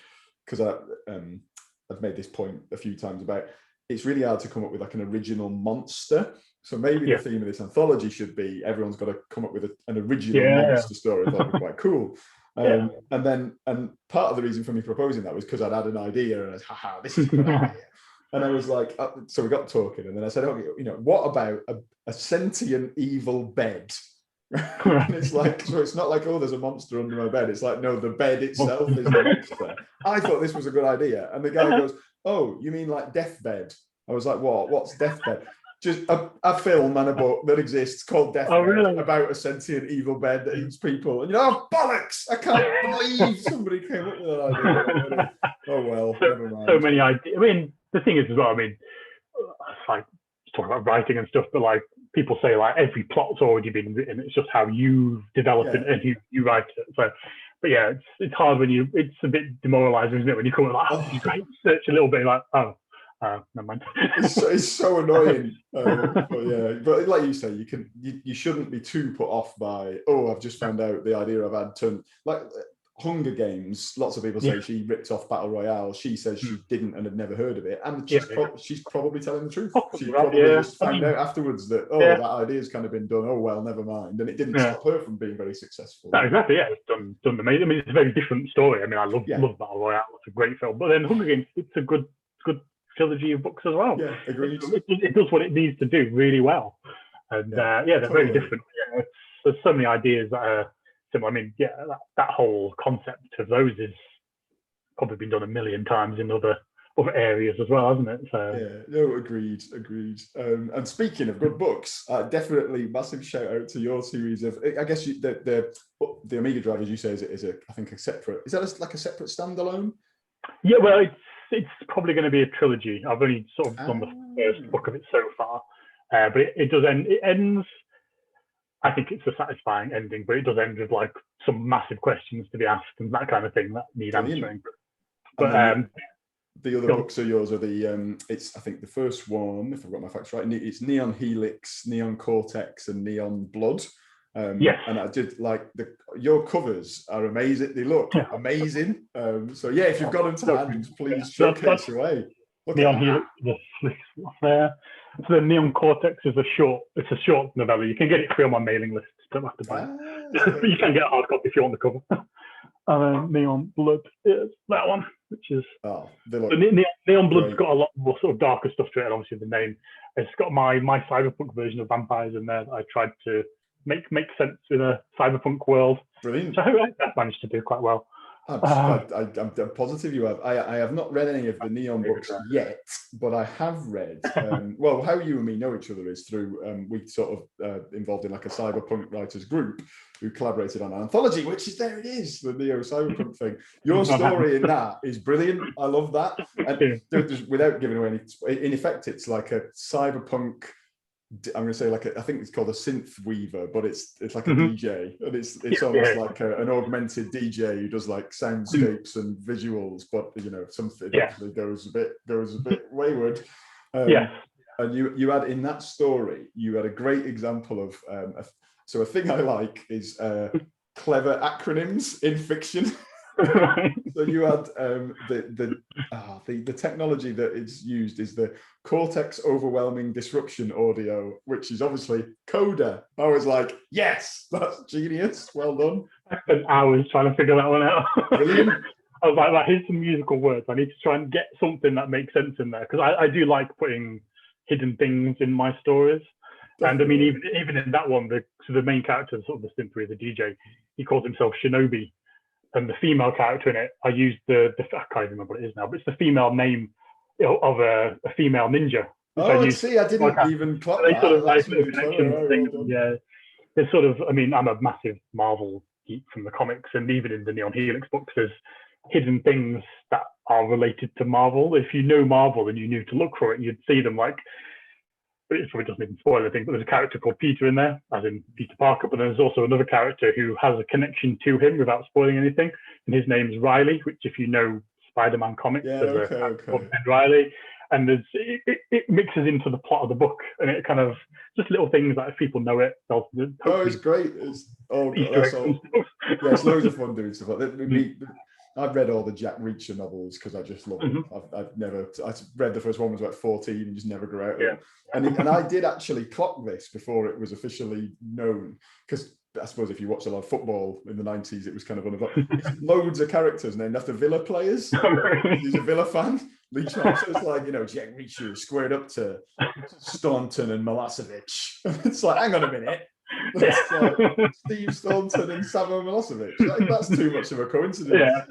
because I've made this point a few times about, it's really hard to come up with like an original monster. So maybe the theme of this anthology should be everyone's got to come up with an original monster story. I thought would be quite cool. And part of the reason for me proposing that was because I'd had an idea and I was, haha, this is a good idea. And I was like, so we got talking, and then I said, okay, what about a sentient evil bed? And it's like, so it's not like, oh, there's a monster under my bed. It's like, no, the bed itself is the monster. I thought this was a good idea. And the guy goes, oh, you mean like Deathbed? I was like, what? What's Deathbed? Just a film and a book that exists called Deathbed, about a sentient evil bed that eats people. And bollocks! I can't believe somebody came up with that idea. Oh well, never mind. So many ideas. I mean, the thing is as well, I mean, it's like talking about writing and stuff, but like people say like every plot's already been written. It's just how you develop it and you write it. So, but yeah, it's hard when it's a bit demoralizing, isn't it? When you come with like, oh, great, search a little bit, like, oh. Never mind. It's so annoying. But like you say, you shouldn't be too put off by, oh, I've just found out the idea I've had turned, like Hunger Games. Lots of people say she ripped off Battle Royale. She says she didn't and had never heard of it, and she's probably telling the truth. She probably just found out afterwards that that idea's kind of been done. Oh well, never mind, and it didn't stop her from being very successful. No, exactly. Yeah, it's done amazing. I mean, it's a very different story. I mean, I love Battle Royale. It's a great film, but then Hunger Games, it's a good trilogy of books as well. Yeah, agreed. It does what it needs to do really well, and they're very different. There's so many ideas that are similar. I mean, that whole concept of those is probably been done a million times in other areas as well, hasn't it? So agreed. And speaking of good books, definitely massive shout out to your series of. I guess the Amiga Drive, as you say, is I think a separate. Is that like a separate standalone? Yeah, well, it's probably going to be a trilogy. I've only sort of done the first book of it so far, but it does end. It ends. I think it's a satisfying ending, but it does end with like some massive questions to be asked and that kind of thing that need answering. But the other books are yours. Are the it's I think the first one, if I've got my facts right, it's Neon Helix, Neon Cortex, and Neon Blood. Yes. And I did like your covers are amazing. They look amazing. So yeah, if you've got them to hand, please showcase away. Neon Helix, there. So the Neon Cortex is a short novella. You can get it free on my mailing list. Don't have to buy it. But you can get a hard copy if you want the cover. And then Neon Blood is that one, which is Neon Blood's got a lot more sort of darker stuff to it. And obviously the name, it's got my cyberpunk version of vampires in there that I tried to make sense in a cyberpunk world. Brilliant. So I've managed to do quite well. I'm positive you have. I have not read any of the Neon books yet, but I have read. Well, how you and me know each other is through we sort of involved in like a cyberpunk writers group who collaborated on an anthology, which is there it is, the Neo Cyberpunk thing. Your story in that is brilliant. I love that. And without giving away any, in effect, it's like a cyberpunk. I'm going to say I think it's called a synth weaver, but it's like a DJ, and it's almost like an augmented DJ who does like soundscapes and visuals, but something actually goes a bit wayward. And you had in that story, you had a great example of so a thing I like is clever acronyms in fiction. So you had the technology that is used is the Cortex Overwhelming Disruption Audio, which is obviously Coda. I was like, yes, that's genius. Well done. I spent hours trying to figure that one out. Brilliant. I was like, here's some musical words. I need to try and get something that makes sense in there, because I do like putting hidden things in my stories. And I mean, even in that one, the main character, sort of the simply the DJ, he calls himself Shinobi. And the female character in it, I used I can't even remember what it is now, but it's the female name of a female ninja. I see. I didn't even clock that. Sort of like things. Yeah, it's sort of. I mean, I'm a massive Marvel geek from the comics, and even in the Neon Helix books, there's hidden things that are related to Marvel. If you know Marvel and you knew to look for it, you'd see them like. It probably doesn't even spoil anything, but there's a character called Peter in there, as in Peter Parker, but there's also another character who has a connection to him without spoiling anything, and his name's Riley, which if you know Spider-Man comics, there's a called Riley, and it mixes into the plot of the book, and it kind of, just little things that if people know it, they'll it's great. It's loads of fun doing stuff like that. I've read all the Jack Reacher novels because I just love them. I read the first one when I was about 14 and just never grew out of it. And I did actually clock this before it was officially known, because I suppose if you watch a lot of football in the 90s, it was kind of one of loads of characters named after Villa players. He's a Villa fan. Lee Charles is like, Jack Reacher squared up to Staunton and Milosevic. It's like, hang on a minute. That's like Steve Staunton and Savo Milosevic. Like, that's too much of a coincidence.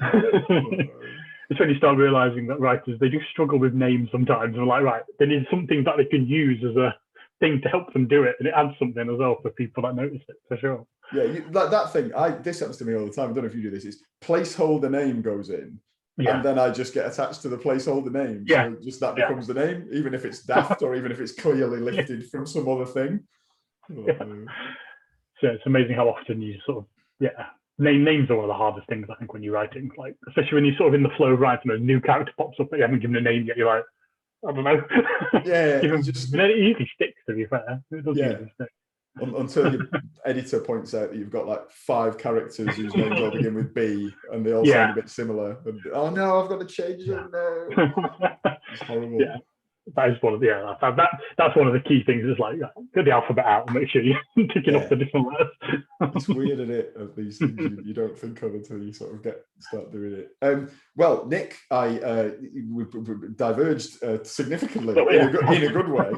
It's when you start realizing that writers, they do struggle with names sometimes. And like, right, they need something that they can use as a thing to help them do it, and it adds something as well for people that notice it, for sure. Yeah, that thing. This happens to me all the time. I don't know if you do this. Is placeholder name goes in, and then I just get attached to the placeholder name. So just that becomes the name, even if it's daft or even if it's clearly lifted from some other thing. So it's amazing how often you sort of names are one of the hardest things, I think, when you're writing. Like, especially when you're sort of in the flow of writing, a new character pops up that you haven't given a name yet. You're like, I don't know. Yeah, it usually sticks, to be fair. It does usually stick. Until your editor points out that you've got like 5 characters whose names all begin with B and they all sound a bit similar. And, oh no, I've got to change them now. It's horrible. Yeah, that is one of that's one of the key things. Is like, get the alphabet out and make sure you're ticking off the different letters. It's weird, isn't it? Of these things you don't think of until you sort of start doing it. Well, Nick, we diverged significantly in a good way.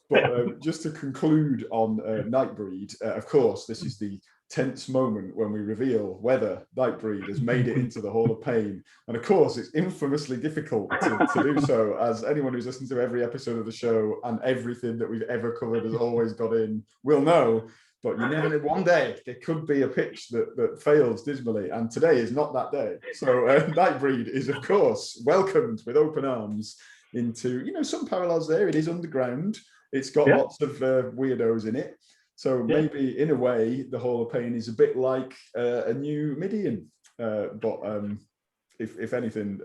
But just to conclude on Nightbreed, of course, this is the tense moment when we reveal whether Nightbreed has made it into the Hall of Pain. And of course, it's infamously difficult to do so, as anyone who's listened to every episode of the show and everything that we've ever covered has always got in will know. But you never know, one day there could be a pitch that fails dismally, and today is not that day. So Nightbreed is, of course, welcomed with open arms into, some parallels there. It is underground. It's got lots of weirdos in it. So maybe, in a way, the Hall of Pain is a bit like a new Midian. But if anything,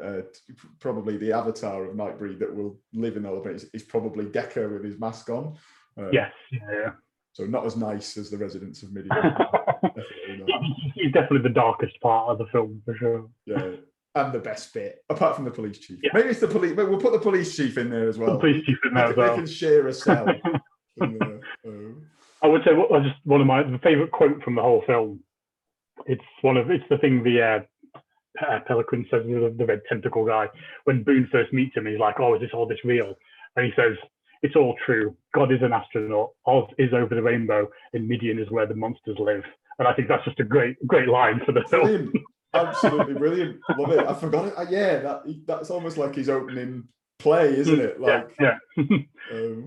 probably the avatar of Nightbreed that will live in the Hall of Pain is probably Decker with his mask on. Yes. So not as nice as the residents of Midian. He's definitely the darkest part of the film, for sure. Yeah. And the best bit, apart from the police chief. Yeah. Maybe it's the police, but we'll put the police chief in there as well. The police chief in there as well. They can share a cell. I would say just one of my favourite quote from the whole film. It's the thing the Pelican says, the red tentacle guy, when Boone first meets him. He's like, "Oh, is all this real?" And he says, "It's all true. God is an astronaut. Oz is over the rainbow, and Midian is where the monsters live." And I think that's just a great line for the film. Absolutely brilliant. Love it. I forgot it. That's almost like his opening play, isn't it? Like,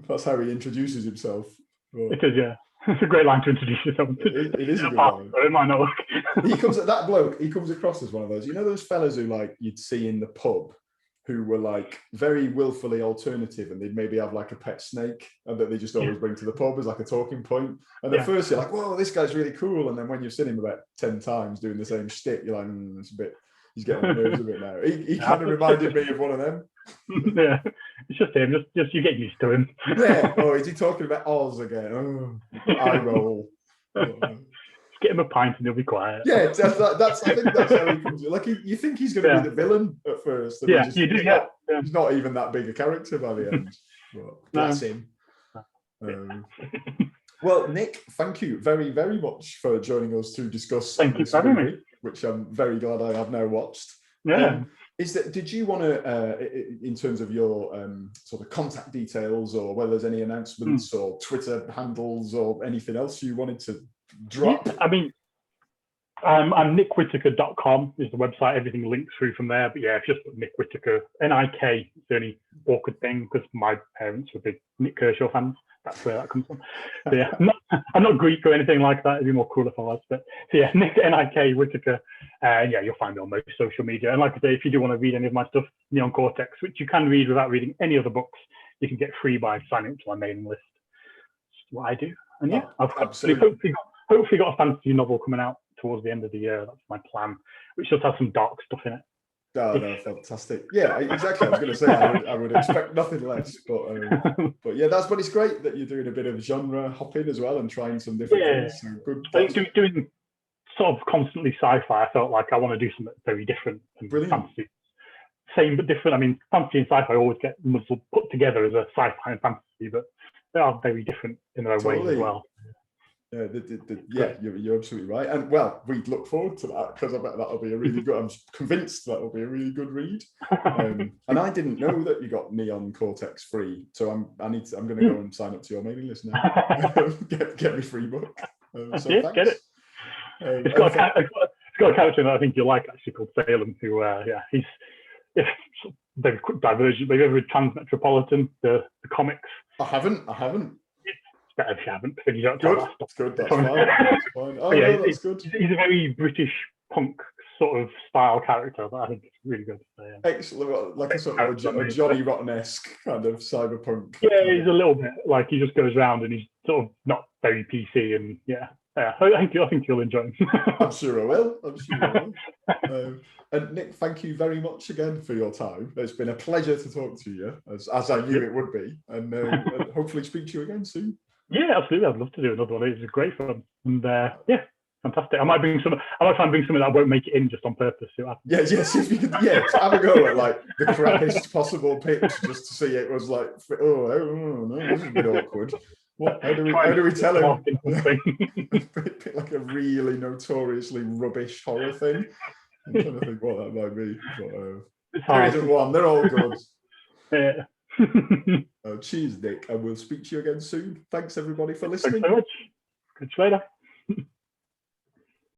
that's how he introduces himself. But it is, it's a great line to introduce yourself. It is a good line. So it might not look. He comes across as one of those. Those fellas who like you'd see in the pub, who were like very willfully alternative, and they'd maybe have like a pet snake and that they just always bring to the pub as like a talking point. And at first you're like, whoa, this guy's really cool. And then when you've seen him about 10 times doing the same shtick, you're like, he's getting on the nerves a bit now. He kind of reminded me of one of them. Yeah, it's just him. Just you get used to him. Yeah. Oh, is he talking about Oz again? Oh, eye roll. Just get him a pint and he'll be quiet. Yeah, I think that's how he comes in. Like you think he's going to be the villain at first. And you do. He's not even that big a character by the end. But bless him. Well, Nick, thank you very, very much for joining us to discuss this movie, which I'm very glad I have now watched. Yeah. Did you want to, in terms of your sort of contact details, or whether there's any announcements or Twitter handles or anything else you wanted to drop? Yeah, I mean, I'm nikwhitaker.com is the website. Everything links through from there. But yeah, if you just put Nik Whittaker, N-I-K, it's the only awkward thing because my parents were big Nick Kershaw fans. That's where that comes from. So yeah, I'm not Greek or anything like that. It'd be more cool if I was. But so yeah, Nik, N-I-K, Whittaker. Yeah, you'll find me on most social media. And like I say, if you do want to read any of my stuff, Neon Cortex, which you can read without reading any other books, you can get free by signing up to my mailing list. That's what I do. And yeah, I've hopefully got a fantasy novel coming out towards the end of the year. That's my plan, which just has some dark stuff in it. Oh, no, fantastic. Yeah, exactly. I was going to say I would expect nothing less, but yeah, but it's great that you're doing a bit of genre hopping as well and trying some different things. So good. I think doing sort of constantly sci-fi, I felt like I want to do something very different. And Brilliant. fantasy, same but different. I mean, fantasy and sci-fi always get muddled, put together as a sci-fi and fantasy, but they are very different in their own ways as well. Yeah, you're absolutely right. And well, we look forward to that because I bet that'll be a really good. I'm convinced that'll be a really good read. And I didn't know that you got Neon Cortex free, so I'm going to go and sign up to your mailing list now. get me free book. So yeah, thanks. Get it. It's got a character that I think you'll like actually called Salem, who he's very quick divergent. Have you ever read Transmetropolitan, the comics? I haven't. It's better if you haven't, because you don't Good. tell that stuff. That's good. That's fine. Oh, yeah, no, that's good. He's a very British punk sort of style character, but I think it's really good. So, yeah. Excellent. Like a sort of a Johnny Rotten-esque kind of cyberpunk. Yeah, he's a little bit like he just goes around and he's sort of not very PC, and I think you'll enjoy him. I'm sure I will. And Nik, thank you very much again for your time. It's been a pleasure to talk to you, as I knew it would be, and hopefully speak to you again soon. Yeah, absolutely. I'd love to do another one. It's great fun, and fantastic. I might try and bring something that won't make it in just on purpose. Yes, if you could, have a go at like the crappiest possible pitch just to see it was like, no, this is a bit awkward. How do we tell him? Like a really notoriously rubbish horror thing. I'm trying to think what that might be. But, there isn't one. They're all good. Yeah. Cheers, Nik, and we'll speak to you again soon. Thanks everybody for listening. Thanks so much. Catch you later.